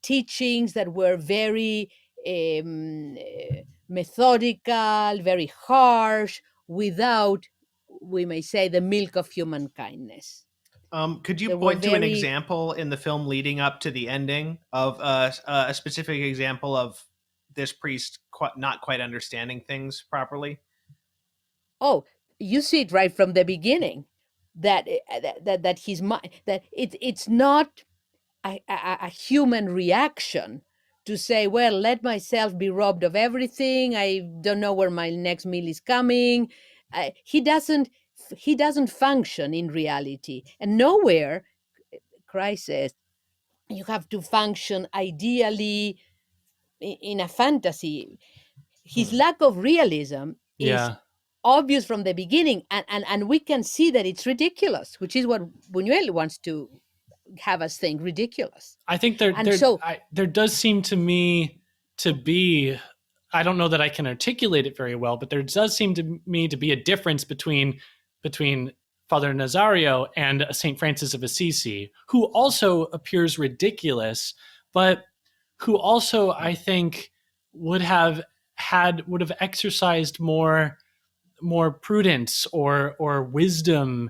teachings that were very methodical, very harsh, without, we may say, the milk of human kindness. Could you point to an example in the film leading up to the ending of a specific example of this priest not quite understanding things properly? Oh, you see it right from the beginning, that his mind, that it's not a human reaction to say, well, let myself be robbed of everything. I don't know where my next meal is coming. He doesn't function in reality. And nowhere, Christ says, you have to function ideally in a fantasy. His lack of realism is obvious from the beginning, and we can see that it's ridiculous, which is what Buñuel wants to have us think, ridiculous. I think there does seem to me to be, I don't know that I can articulate it very well, but there does seem to me to be a difference between Father Nazario and St. Francis of Assisi, who also appears ridiculous, but who also, I think, would have exercised more prudence or wisdom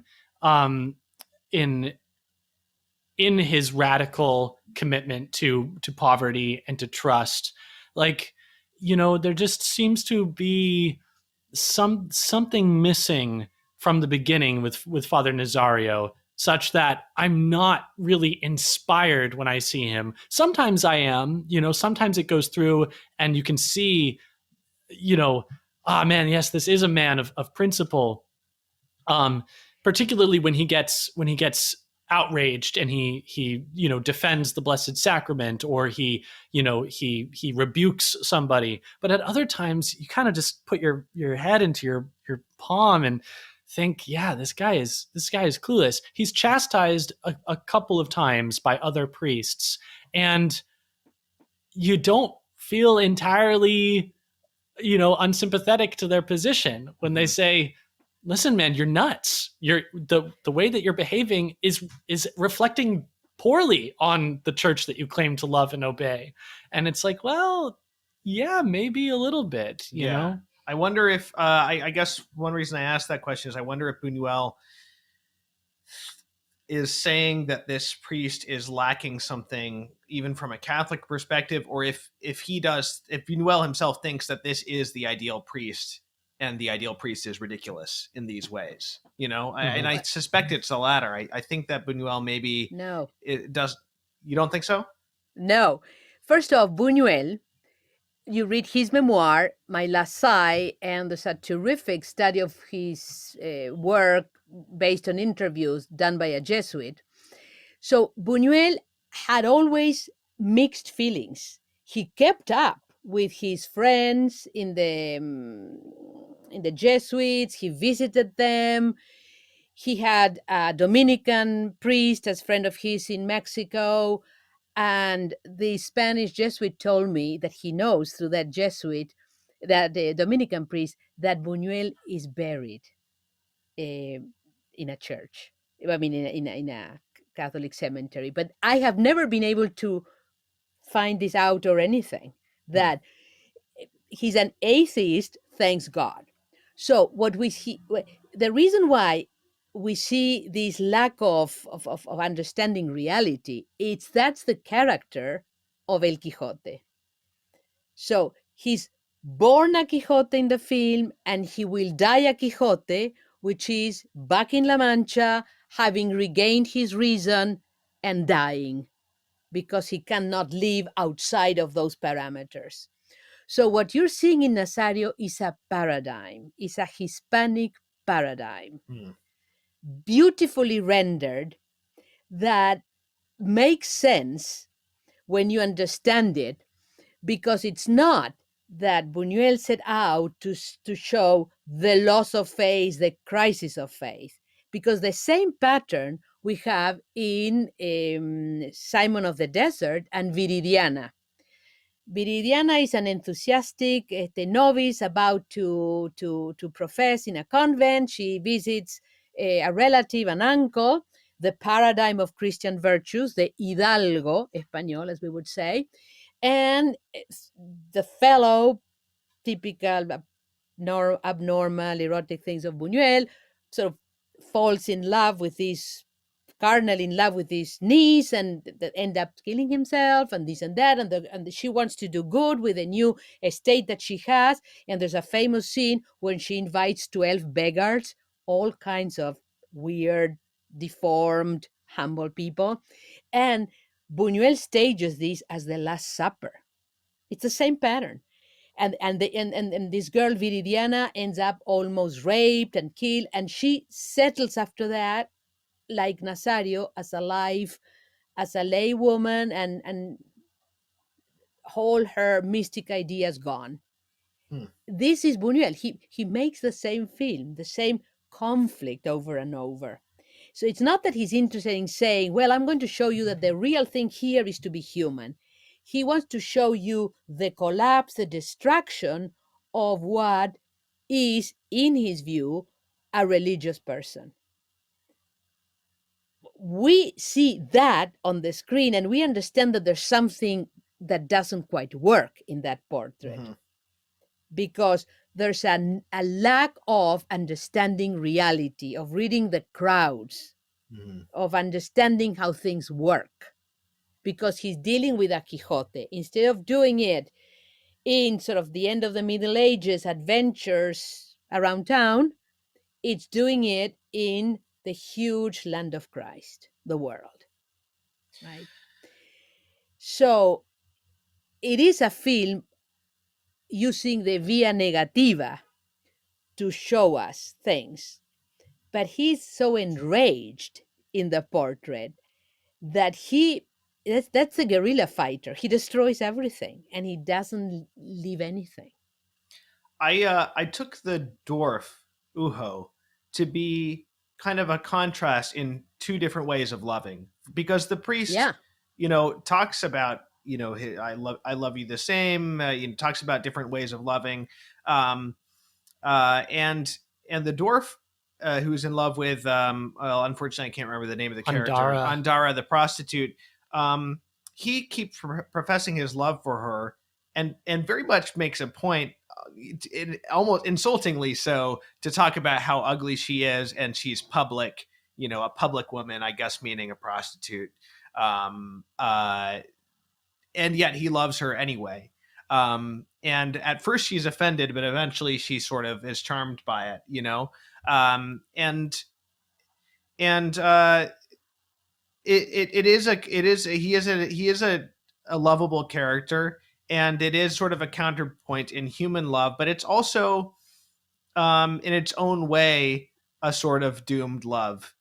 in his radical commitment to poverty and to trust. Like, there just seems to be something missing from the beginning with Father Nazario, such that I'm not really inspired when I see him. Sometimes I am, sometimes it goes through and you can see, man, yes, this is a man of principle. Particularly when he gets outraged and he defends the Blessed Sacrament, or he rebukes somebody. But at other times you kind of just put your head into your palm and think, yeah, this guy is clueless. He's chastised a couple of times by other priests, and you don't feel entirely unsympathetic to their position when they say, listen, man, you're nuts. The way that you're behaving is reflecting poorly on the church that you claim to love and obey. And it's like, well, yeah, maybe a little bit, you know? I wonder if, I guess one reason I asked that question is I wonder if Buñuel is saying that this priest is lacking something even from a Catholic perspective, or if Buñuel himself thinks that this is the ideal priest, and the ideal priest is ridiculous in these ways, and I suspect it's the latter. I think that Buñuel maybe it does. You don't think so? No. First off, Buñuel, you read his memoir, My Last Sigh, and there's a terrific study of his work based on interviews done by a Jesuit. So Buñuel had always mixed feelings. He kept up with his friends in the Jesuits. He visited them. He had a Dominican priest as friend of his in Mexico. And the Spanish Jesuit told me that he knows through that Jesuit, that the Dominican priest, that Buñuel is buried in a church. I mean, in a Catholic cemetery. But I have never been able to find this out or anything, that he's an atheist, thanks God. So what we see, the reason why we see this lack of understanding reality, that's the character of El Quixote. So he's born a Quixote in the film, and he will die a Quixote, which is back in La Mancha, having regained his reason and dying because he cannot live outside of those parameters. So what you're seeing in Nazario is a paradigm, is a Hispanic paradigm, beautifully rendered, that makes sense when you understand it, because it's not that Buñuel set out to show the loss of faith, the crisis of faith, because the same pattern we have in Simon of the Desert and Viridiana. Viridiana is an enthusiastic novice about to profess in a convent. She visits a relative, an uncle, the paradigm of Christian virtues, the hidalgo, español, as we would say, and the fellow, typical abnormal erotic things of Buñuel, sort of falls in love with this, carnal in love with his niece, and that end up killing himself, and this and that, and she wants to do good with a new estate that she has, and there's a famous scene when she invites 12 beggars, all kinds of weird, deformed, humble people, and Buñuel stages this as the Last Supper. It's the same pattern. And this girl Viridiana ends up almost raped and killed, and she settles after that, like Nazario, as a life, as a lay woman, and all her mystic ideas gone. This is Buñuel. He makes the same film, the same conflict over and over. So it's not that he's interested in saying, well, I'm going to show you that the real thing here is to be human. He wants to show you the collapse, the destruction of what is, in his view, a religious person. We see that on the screen, and we understand that there's something that doesn't quite work in that portrait, because there's a lack of understanding reality, of reading the crowds, of understanding how things work, because he's dealing with a Quixote. Instead of doing it in sort of the end of the Middle Ages adventures around town, it's doing it in the huge land of Christ, the world, right? So it is a film using the via negativa to show us things, but he's so enraged in the portrait that that's a guerrilla fighter. He destroys everything and he doesn't leave anything. I took the dwarf Uho to be kind of a contrast in two different ways of loving, because the priest, talks about, I love you the same. Talks about different ways of loving, and the dwarf who's in love with, unfortunately I can't remember the name of the character, Andara, the prostitute. He keeps professing his love for her, and very much makes a point, almost insultingly so, to talk about how ugly she is, and she's public, a public woman, I guess, meaning a prostitute. And yet he loves her anyway. And at first she's offended, but eventually she sort of is charmed by it, he is a lovable character, and it is sort of a counterpoint in human love, but it's also, in its own way, a sort of doomed love.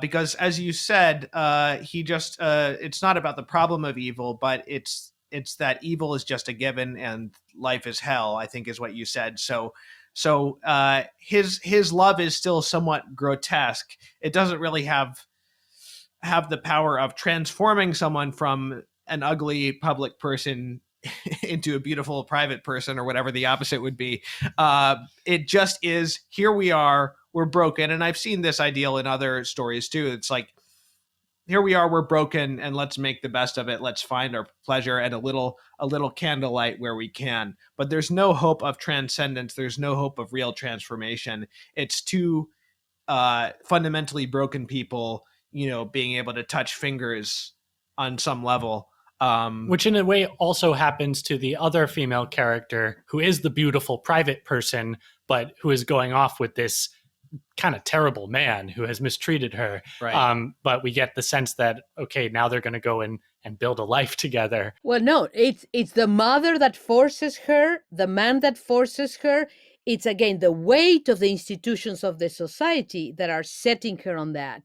Because, as you said, it's not about the problem of evil, but it's that evil is just a given and life is hell, I think is what you said. So his love is still somewhat grotesque. It doesn't really have the power of transforming someone from an ugly public person into a beautiful private person, or whatever the opposite would be. It just is, here we are, we're broken. And I've seen this ideal in other stories too. It's like, here we are, we're broken, and let's make the best of it. Let's find our pleasure and a little candlelight where we can. But there's no hope of transcendence. There's no hope of real transformation. It's two fundamentally broken people, being able to touch fingers on some level. Which in a way also happens to the other female character, who is the beautiful private person, but who is going off with this kind of terrible man who has mistreated her. Right. But we get the sense that, okay, now they're going to go and build a life together. Well, no, it's the mother that forces her, the man that forces her. It's again the weight of the institutions of the society that are setting her on that.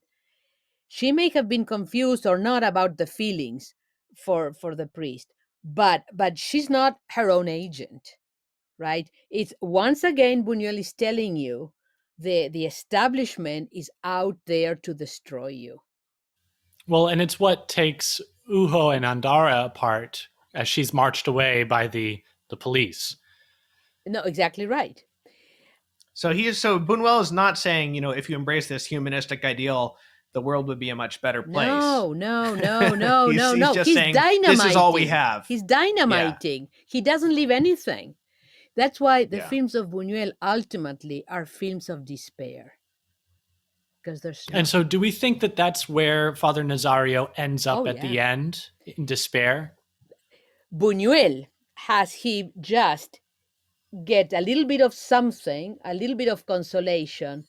She may have been confused or not about the feelings for the priest, but she's not her own agent, right? It's once again Buñuel is telling you the establishment is out there to destroy you. Well, and it's what takes Uho and Andara apart as she's marched away by the police. No, exactly right. So Buñuel is not saying, if you embrace this humanistic ideal, the world would be a much better place. No. He's just He's saying, dynamiting. this is all we have. He's dynamiting. Yeah. He doesn't leave anything. That's why the films of Buñuel ultimately are films of despair. Because there's And so do we think that that's where Father Nazario ends up at the end, in despair? Buñuel, has he just get a little bit of something, a little bit of consolation,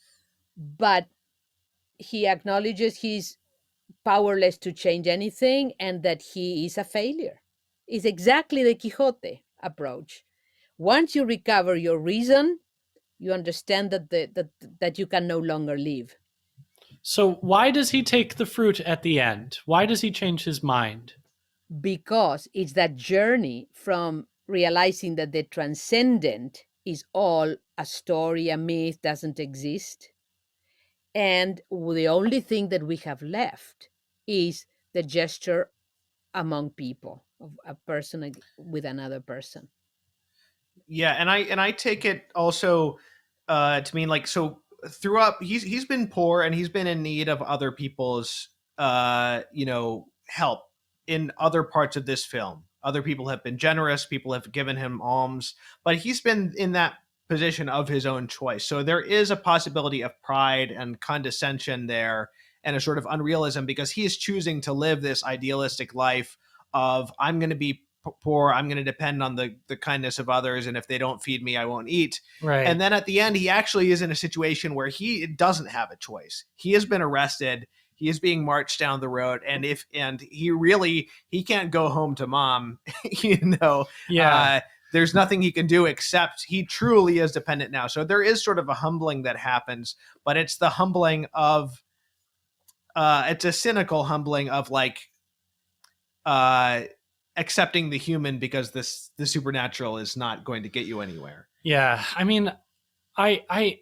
but he acknowledges he's powerless to change anything and that he is a failure. It's exactly the Quixote approach. Once you recover your reason, you understand that you can no longer live. So why does he take the fruit at the end? Why does he change his mind? Because it's that journey from realizing that the transcendent is all a story, a myth, doesn't exist. And the only thing that we have left is the gesture among people, of a person with another person. Yeah, and I take it also to mean throughout he's been poor and he's been in need of other people's help in other parts of this film. Other people have been generous, people have given him alms, but he's been in that position of his own choice. So there is a possibility of pride and condescension there and a sort of unrealism because he is choosing to live this idealistic life of I'm going to be poor, I'm going to depend on the kindness of others, and if they don't feed me, I won't eat. Right. And then at the end, he actually is in a situation where he doesn't have a choice. He has been arrested. He is being marched down the road, and he can't go home to mom. There's nothing he can do except he truly is dependent now. So there is sort of a humbling that happens, but it's the humbling of, it's a cynical humbling of accepting the human because the supernatural is not going to get you anywhere. Yeah, I mean, I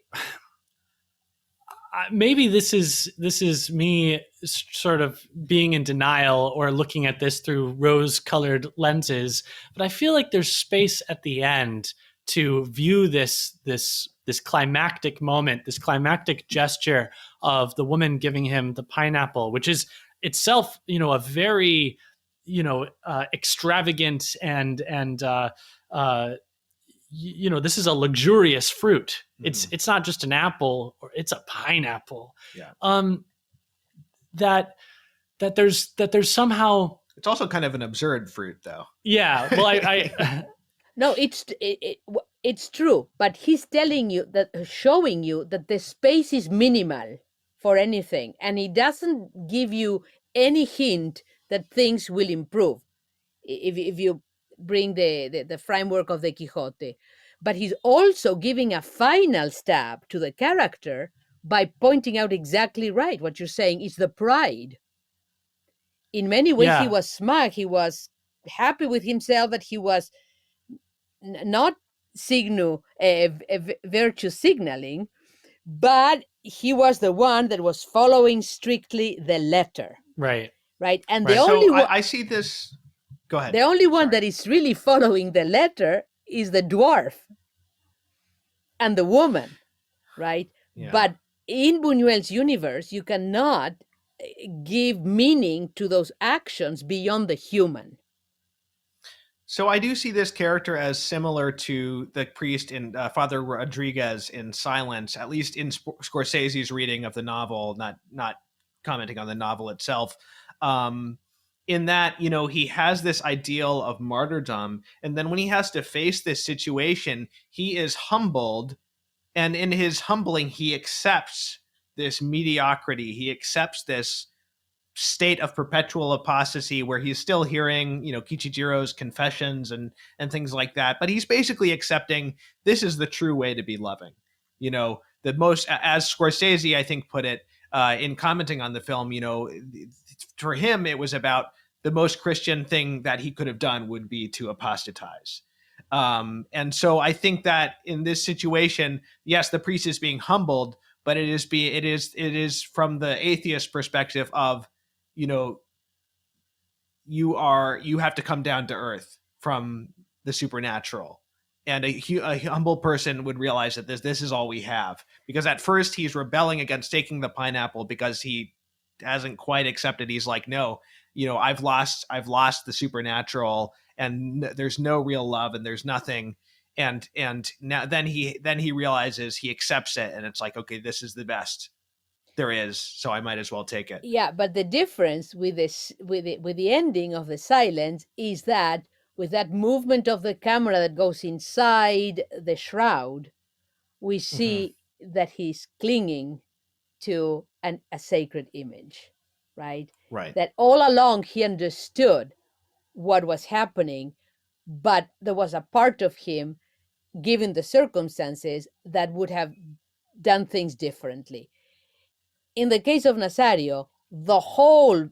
maybe this is me sort of being in denial or looking at this through rose-colored lenses, but I feel like there's space at the end to view this climactic moment, this climactic gesture of the woman giving him the pineapple, which is itself, a very, extravagant and this is a luxurious fruit. Mm-hmm. It's not just an apple, or it's a pineapple. Yeah. That there's somehow. It's also kind of an absurd fruit, though. Yeah. Well, I No, it's true, but he's showing you that the space is minimal for anything, and he doesn't give you any hint that things will improve if you bring the framework of the Quixote. But he's also giving a final stab to the character by pointing out exactly right what you're saying is the pride. In many ways, He was smug. He was happy with himself that he was not virtue signaling, but he was the one that was following strictly the letter. Right. Right. And right. the only one I see this. Go ahead. The only one that is really following the letter is the dwarf and the woman, right? Yeah. But in Buñuel's universe, you cannot give meaning to those actions beyond the human. So I do see this character as similar to the priest in Father Rodriguez in Silence, at least in Scorsese's reading of the novel, not commenting on the novel itself. In that, he has this ideal of martyrdom, and then when he has to face this situation, he is humbled And in his humbling, he accepts this mediocrity. He accepts this state of perpetual apostasy where he's still hearing, Kichijiro's confessions and things like that. But he's basically accepting this is the true way to be loving. The most, as Scorsese, I think, put it in commenting on the film, for him, it was about the most Christian thing that he could have done would be to apostatize. And so I think that in this situation, yes, the priest is being humbled, but it is from the atheist perspective of, you have to come down to earth from the supernatural. And a humble person would realize that this is all we have, because at first he's rebelling against taking the pineapple because he hasn't quite accepted. He's like, no, I've lost the supernatural, and there's no real love, and there's nothing. And now then he realizes, he accepts it, and it's like, okay, this is the best there is, so I might as well take it. Yeah, but the difference with the ending of the silence is that with that movement of the camera that goes inside the shroud, we see that he's clinging to a sacred image, right? Right. That all along he understood what was happening, but there was a part of him, given the circumstances, that would have done things differently. In the case of Nazario, the whole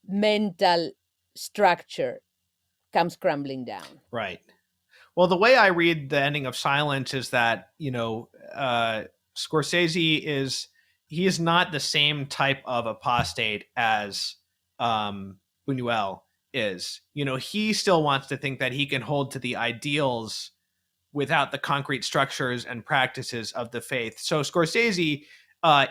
mental structure comes crumbling down. Right. Well, the way I read the ending of Silence is that, Scorsese he is not the same type of apostate as Buñuel is. He still wants to think that he can hold to the ideals without the concrete structures and practices of the faith. So Scorsese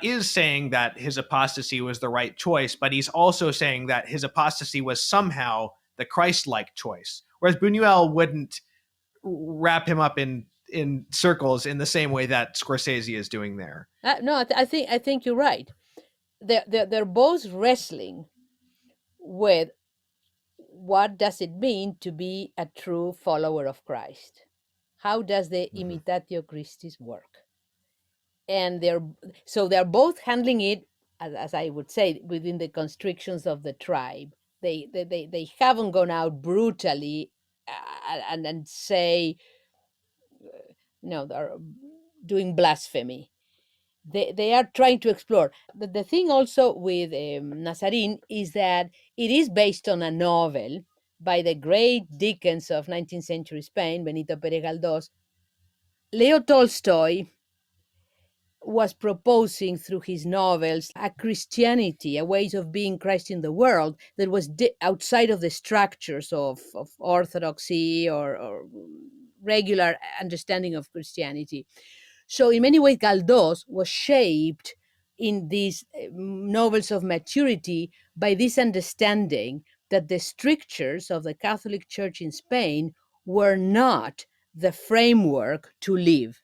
is saying that his apostasy was the right choice, but he's also saying that his apostasy was somehow the Christ-like choice, whereas Buñuel wouldn't wrap him up in circles in the same way that Scorsese is doing there. No, I think you're right. They're both wrestling with what does it mean to be a true follower of Christ. How does the imitatio Christis work? And they're both handling it, as I would say, within the constrictions of the tribe. They haven't gone out brutally and say, no, they're doing blasphemy. They are trying to explore. The thing also with Nazarin is that it is based on a novel by the great Dickens of 19th century Spain, Benito Pérez Galdós. Leo Tolstoy was proposing through his novels a Christianity, a ways of being Christ in the world that was outside of the structures of orthodoxy or regular understanding of Christianity. So in many ways, Galdós was shaped in these novels of maturity by this understanding that the strictures of the Catholic Church in Spain were not the framework to live.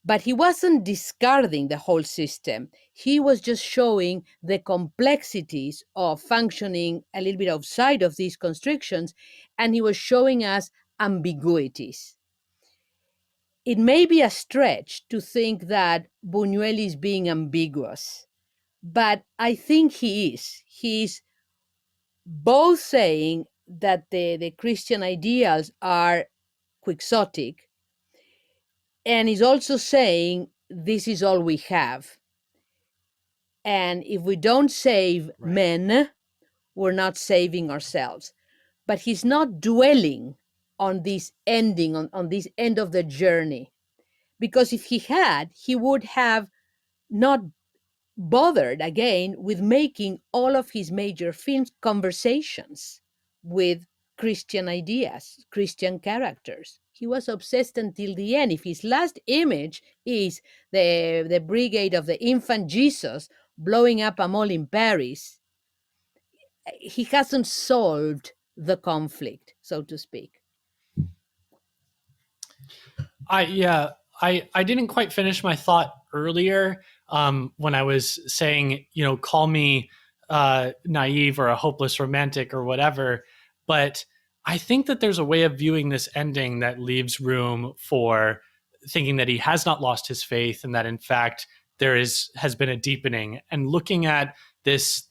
But he wasn't discarding the whole system. He was just showing the complexities of functioning a little bit outside of these constrictions, and he was showing us ambiguities. It may be a stretch to think that Buñuel is being ambiguous, but I think he is. He's both saying that the Christian ideals are quixotic, and he's also saying this is all we have. And if we don't save men, we're not saving ourselves. But he's not dwelling on this ending, on this end of the journey. Because if he had, he would have not bothered again with making all of his major films conversations with Christian ideas, Christian characters. He was obsessed until the end. If his last image is the brigade of the infant Jesus blowing up a mall in Paris, he hasn't solved the conflict, so to speak. I didn't quite finish my thought earlier when I was saying, call me naive or a hopeless romantic or whatever. But I think that there's a way of viewing this ending that leaves room for thinking that he has not lost his faith and that in fact has been a deepening, and looking at this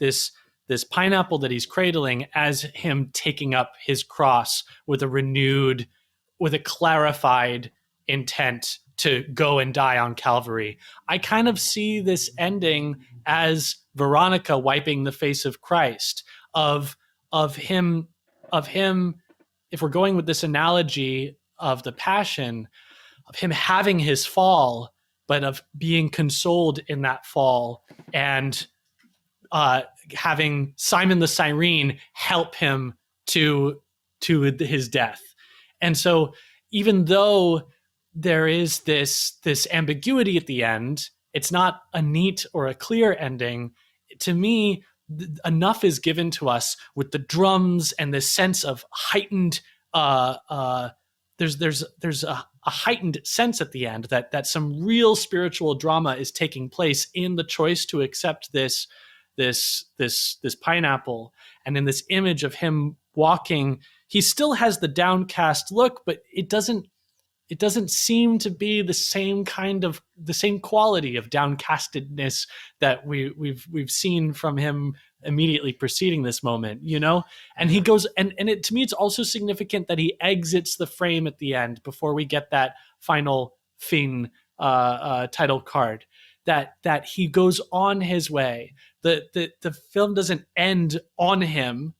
pineapple that he's cradling as him taking up his cross with a clarified intent to go and die on Calvary. I kind of see this ending as Veronica wiping the face of Christ, of him, if we're going with this analogy of the Passion, of him having his fall, but of being consoled in that fall, and having Simon the Cyrene help him to his death. And so even though there is this ambiguity at the end, it's not a neat or a clear ending. To me, enough is given to us with the drums and this sense of heightened there's a heightened sense at the end that some real spiritual drama is taking place in the choice to accept this pineapple. And in this image of him walking, he still has the downcast look, but it doesn't seem to be the same quality of downcastedness that we've seen from him immediately preceding this moment, and he goes, and to me, it's also significant that he exits the frame at the end before we get that final fin title card, that he goes on his way. The film doesn't end on him.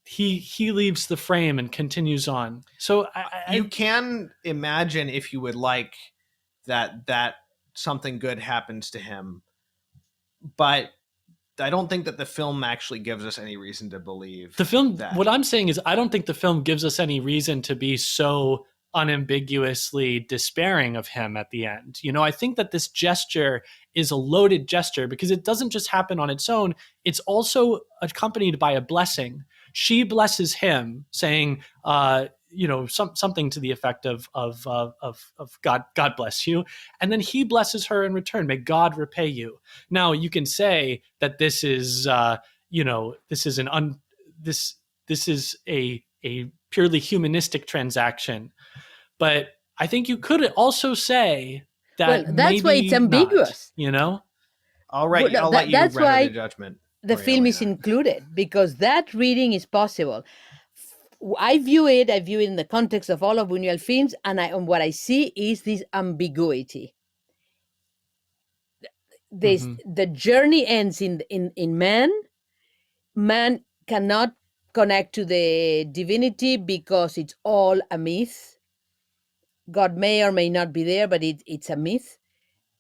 He leaves the frame and continues on. So you can imagine, if you would like, that something good happens to him, but I don't think that the film actually gives us any reason to believe the film. That. What I'm saying is, I don't think the film gives us any reason to be so unambiguously despairing of him at the end. I think that this gesture is a loaded gesture because it doesn't just happen on its own. It's also accompanied by a blessing. She blesses him, saying, something to the effect of God bless you, and then he blesses her in return. May God repay you. Now you can say that this is this is a purely humanistic transaction, but I think you could also say that that's why it's ambiguous. Not, All right, I'll let you render the judgment. The film is included because that reading is possible. I view it in the context of all of Buñuel films, and what I see is this ambiguity. The journey ends in man. Man cannot connect to the divinity because it's all a myth. God may or may not be there, but it's a myth.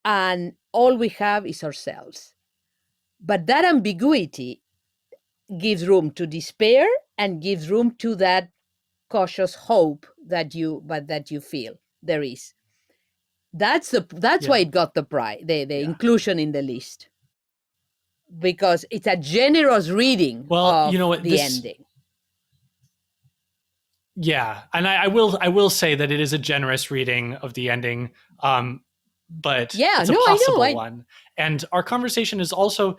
And all we have is ourselves. But that ambiguity gives room to despair and gives room to that cautious hope that you feel there is. That's why it got the prize, the inclusion in the list, because it's a generous reading of the ending. Yeah, and I will say that it is a generous reading of the ending, but it's a possible one. And our conversation is also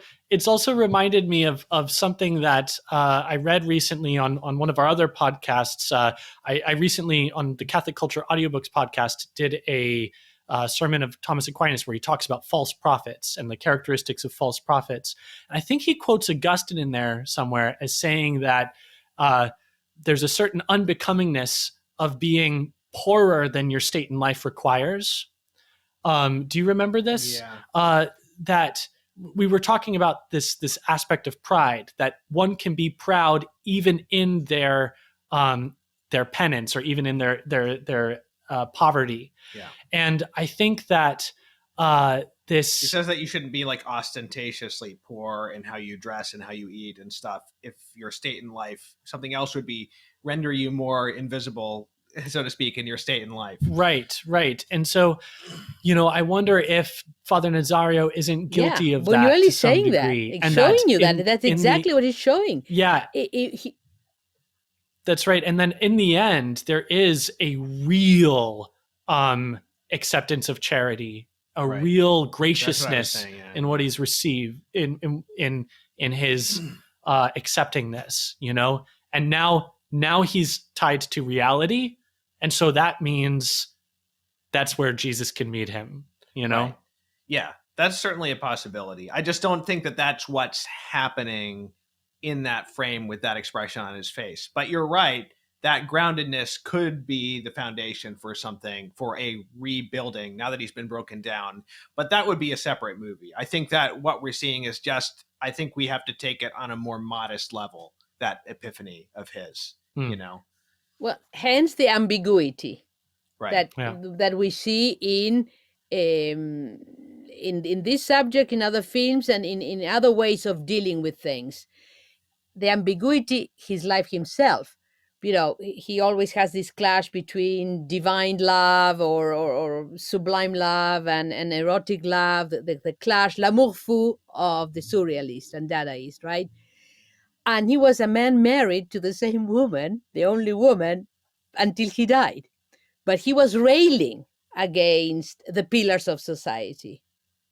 reminded me of something that I read recently on one of our other podcasts. I recently, on the Catholic Culture Audiobooks podcast, did a sermon of Thomas Aquinas where he talks about false prophets and the characteristics of false prophets. And I think he quotes Augustine in there somewhere as saying that there's a certain unbecomingness of being poorer than your state in life requires. Do you remember this? Yeah. That we were talking about this aspect of pride, that one can be proud even in their penance or even in their poverty. Yeah. And I think that this... He says that you shouldn't be like ostentatiously poor in how you dress and how you eat and stuff. If your state in life, something else would render you more invisible, so to speak, in your state in life. Right. And so, I wonder if Father Nazario isn't guilty of that Buñuel is to some saying degree. that. It's showing you that. That's exactly what he's showing. Yeah. That's right. And then in the end, there is a real acceptance of charity, a real graciousness in what he's received in his accepting this, and now he's tied to reality. And so that means that's where Jesus can meet him, you know? Right. Yeah, that's certainly a possibility. I just don't think that that's what's happening in that frame with that expression on his face. But you're right, that groundedness could be the foundation for something, for a rebuilding now that he's been broken down. But that would be a separate movie. I think that what we're seeing is just, I think we have to take it on a more modest level, that epiphany of his, you know? Well, hence the ambiguity Right. that we see in this subject, in other films, and in other ways of dealing with things. The ambiguity, his life himself. You know, he always has this clash between divine love or sublime love and erotic love, the clash, l'amour fou of the surrealist and Dadaist, right? And he was a man married to the same woman, the only woman, until he died. But he was railing against the pillars of society,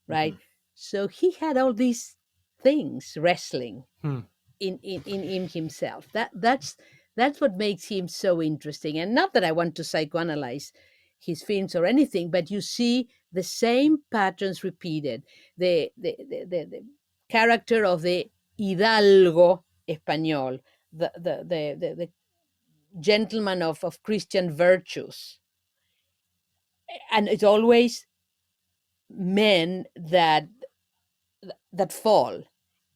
right? So he had all these things wrestling in himself. That's what makes him so interesting. And not that I want to psychoanalyze his films or anything, but you see the same patterns repeated. The character of the hidalgo español, the gentleman of Christian virtues, and it's always men that fall.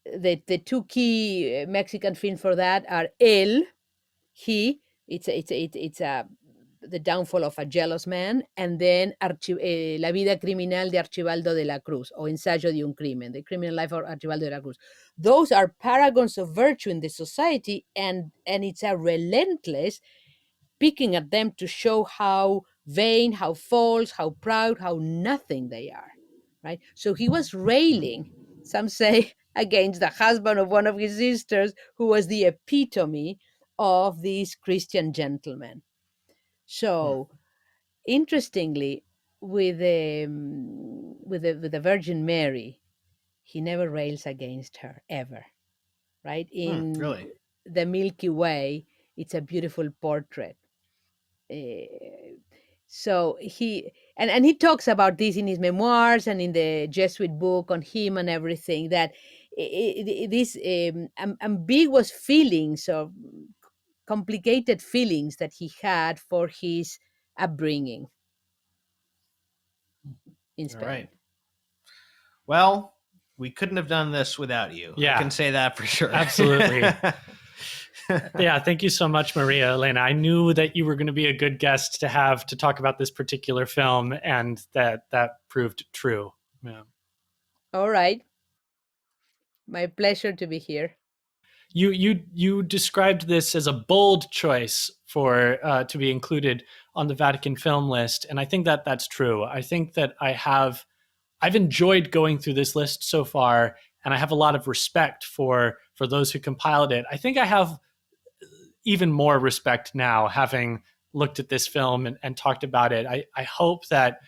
The two key Mexican films for that are he. It's the downfall of a jealous man, and then La vida criminal de Archibaldo de la Cruz, or Ensayo de un crimen, the criminal life of Archibaldo de la Cruz. Those are paragons of virtue in the society, and it's a relentless picking at them to show how vain, how false, how proud, how nothing they are, right? So he was railing, some say, against the husband of one of his sisters, who was the epitome of these Christian gentlemen. So, interestingly, with the Virgin Mary, he never rails against her, ever, right? In really? the Milky Way, it's a beautiful portrait. So he talks about this in his memoirs and in the Jesuit book on him and everything, that these ambiguous feelings or complicated feelings that he had for his upbringing in Spain. All right. Well, we couldn't have done this without you. Yeah. I can say that for sure. Absolutely. Yeah, thank you so much, Maria Elena. I knew that you were going to be a good guest to have to talk about this particular film, and that proved true. Yeah. All right. My pleasure to be here. You described this as a bold choice for to be included on the Vatican film list, and I think that that's true. I think that I've enjoyed going through this list so far, and I have a lot of respect for those who compiled it. I think I have even more respect now, having looked at this film and talked about it. I hope that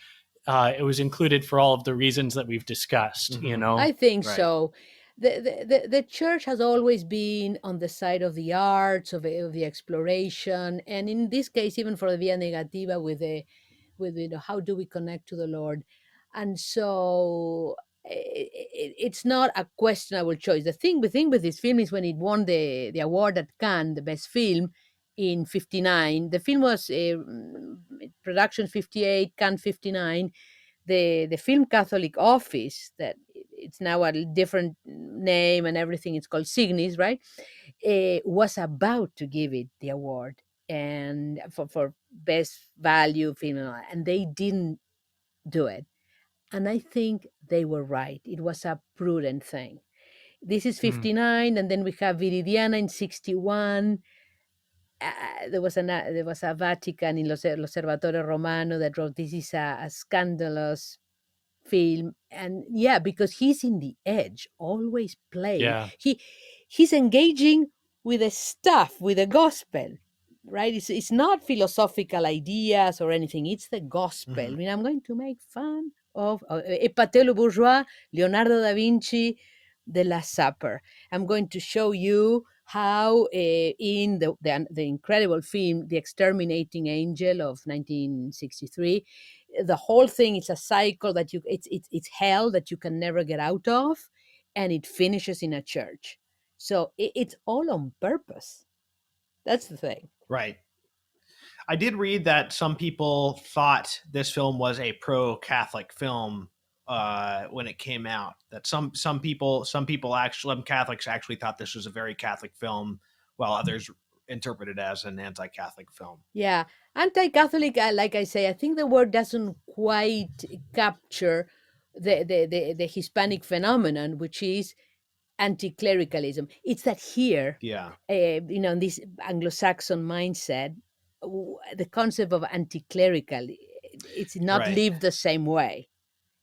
it was included for all of the reasons that we've discussed. You know, I think so. The church has always been on the side of the arts, of the exploration, and in this case, even for the Via Negativa, with how do we connect to the Lord, and so it's not a questionable choice. The thing with this film is when it won the award at Cannes, the best film in '59. The film was production '58, Cannes '59. The Film Catholic Office, that it's now a different name and everything, it's called Signis, right? Was about to give it the award and for best value film, and they didn't do it. And I think they were right. It was a prudent thing. This is '59, and then we have Viridiana in '61. There was a Vatican in l'Osservatore Romano that wrote, this is a scandalous film. And yeah, because he's in the edge, always playing. Yeah. He's engaging with the stuff, with the gospel, right? It's not philosophical ideas or anything. It's the gospel. I mean, I'm going to make fun of Epatelo Bourgeois, Leonardo da Vinci, The Last Supper. I'm going to show you how in the incredible film, The Exterminating Angel of 1963, the whole thing is a cycle that it's hell that you can never get out of, and it finishes in a church. So it's all on purpose. That's the thing. Right. I did read that some people thought this film was a pro-Catholic film when it came out. That some Catholics actually thought this was a very Catholic film, while others interpret it as an anti-Catholic film. Yeah, anti-Catholic, like I say, I think the word doesn't quite capture the Hispanic phenomenon, which is anti-clericalism. It's that here, in this Anglo-Saxon mindset, the concept of anti-clerical, it's not lived the same way.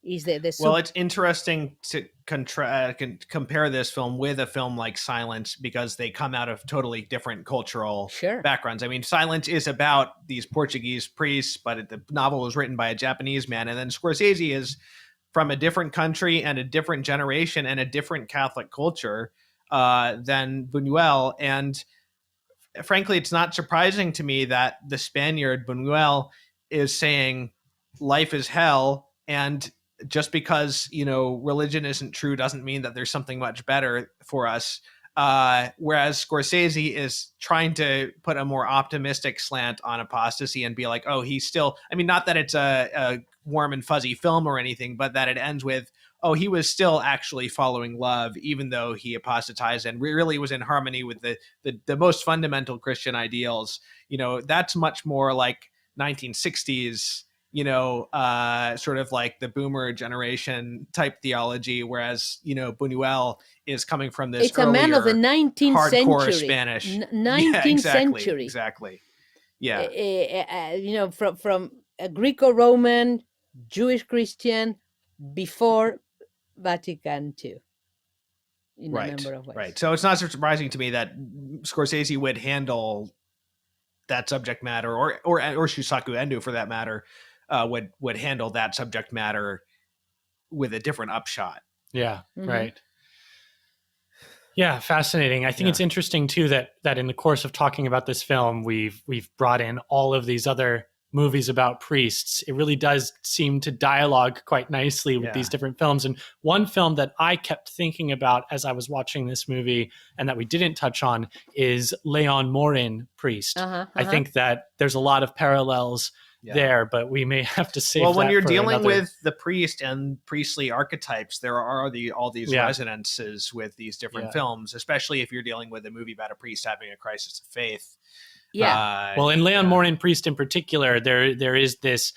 Is well, it's interesting to compare this film with a film like Silence, because they come out of totally different cultural backgrounds. I mean, Silence is about these Portuguese priests, but the novel was written by a Japanese man. And then Scorsese is from a different country and a different generation and a different Catholic culture than Buñuel. And frankly, it's not surprising to me that the Spaniard Buñuel is saying life is hell, and just because, religion isn't true doesn't mean that there's something much better for us. Whereas Scorsese is trying to put a more optimistic slant on apostasy and be like, oh, he's still, I mean, not that it's a warm and fuzzy film or anything, but that it ends with, oh, he was still actually following love, even though he apostatized and really was in harmony with the most fundamental Christian ideals. That's much more like 1960s, sort of like the boomer generation type theology, whereas, Buñuel is coming from this it's a man of the 19th hardcore century. Spanish. 19th century. Exactly. Yeah. From a Greco-Roman, Jewish Christian, before Vatican II. In a number of ways. Right. So it's not so surprising to me that Scorsese would handle that subject matter, or Shusaku Endo for that matter, would handle that subject matter with a different upshot. Yeah. Mm-hmm. Right. Yeah, fascinating. I think it's interesting too that in the course of talking about this film, we've brought in all of these other movies about priests. It really does seem to dialogue quite nicely with these different films. And one film that I kept thinking about as I was watching this movie and that we didn't touch on is Leon Morin, Priest. I think that there's a lot of parallels there, but we may have to save when you're dealing with the priest and priestly archetypes, there are all these resonances with these different films, especially if you're dealing with a movie about a priest having a crisis of faith. Yeah. Well, in Leon Morin, Priest in particular, there is this,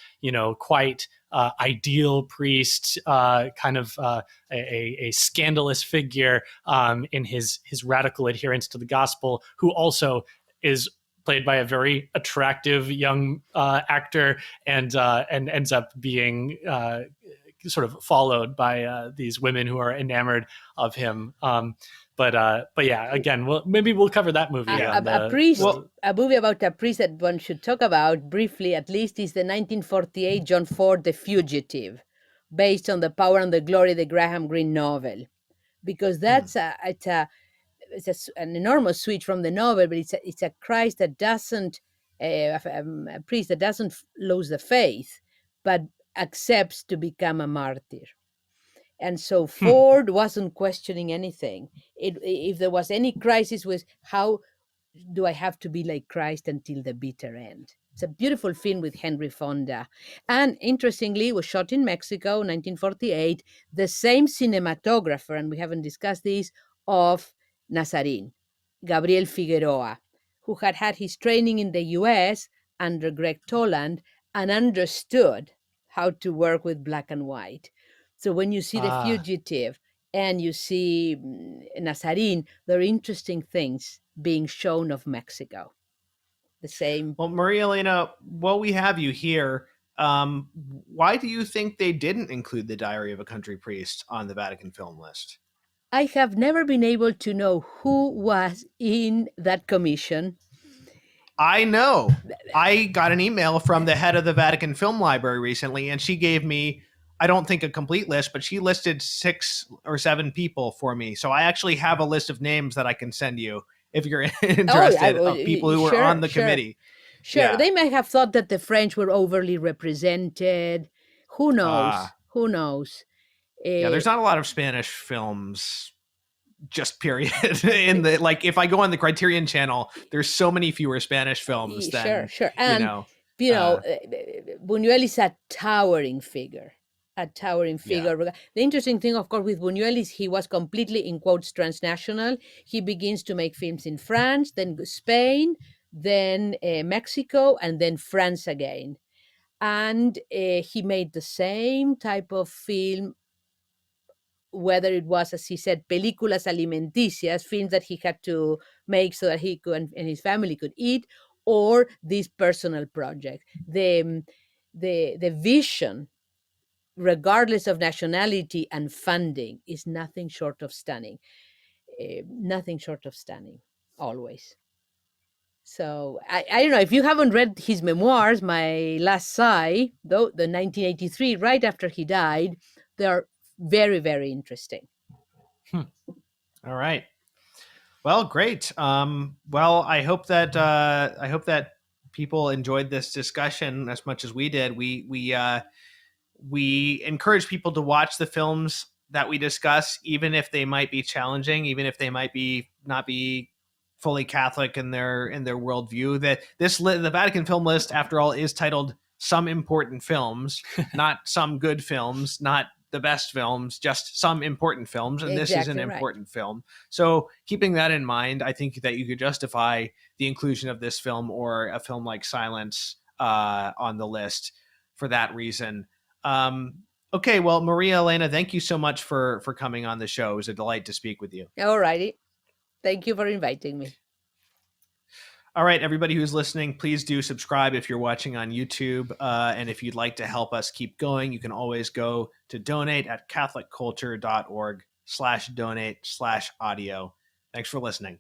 quite ideal priest, kind of a scandalous figure in his radical adherence to the gospel, who also is played by a very attractive young actor, and ends up being sort of followed by these women who are enamored of him. But yeah, again, maybe we'll cover that movie. A movie about a priest that one should talk about briefly, at least, is the 1948 John Ford, The Fugitive, based on The Power and the Glory, the Graham Greene novel, because that's an enormous switch from the novel, but it's a Christ that doesn't, a priest that doesn't lose the faith, but accepts to become a martyr. And so Ford wasn't questioning anything. If there was any crisis, was how do I have to be like Christ until the bitter end? It's a beautiful film with Henry Fonda. And interestingly, it was shot in Mexico, 1948, the same cinematographer, and we haven't discussed this, of Nazarin, Gabriel Figueroa, who had his training in the US under Greg Toland and understood how to work with black and white. So when you see The Fugitive and you see Nazarin, there are interesting things being shown of Mexico. The same. Well, Maria Elena, while we have you here, why do you think they didn't include The Diary of a Country Priest on the Vatican film list? I have never been able to know who was in that commission. I know. I got an email from the head of the Vatican Film Library recently, and she gave me, I don't think a complete list, but she listed 6 or 7 people for me. So I actually have a list of names that I can send you if you're interested of people who were on the committee. Sure, Yeah. they may have thought that the French were overly represented. Who knows? Ah. Who knows? Yeah, there's not a lot of Spanish films, just period. In the like, if I go on the Criterion Channel, there's so many fewer Spanish films than Sure. And Buñuel is a towering figure. The interesting thing, of course, with Buñuel is he was completely, in quotes, transnational. He begins to make films in France, then Spain, then Mexico, and then France again. And he made the same type of film, whether it was, as he said, películas alimenticias, films that he had to make so that he could and his family could eat, or this personal project. The vision, regardless of nationality and funding, is nothing short of stunning. Always. So I don't know if you haven't read his memoirs, My Last Sigh, though, the 1983, right after he died, they are very, very interesting. All right. Well, great. Well, I hope that people enjoyed this discussion as much as we did. We encourage people to watch the films that we discuss, even if they might be challenging, even if they might be not be fully Catholic in their worldview. That the Vatican film list, after all, is titled Some Important Films, not some good films, not the best films, just some important films, and this is an important film. So keeping that in mind, I think that you could justify the inclusion of this film or a film like Silence on the list for that reason. Okay, well, Maria Elena, thank you so much for coming on the show. It was a delight to speak with you. All righty. Thank you for inviting me. All right, everybody who's listening, please do subscribe if you're watching on YouTube. And if you'd like to help us keep going, you can always go to donate at catholicculture.org/donate/audio. Thanks for listening.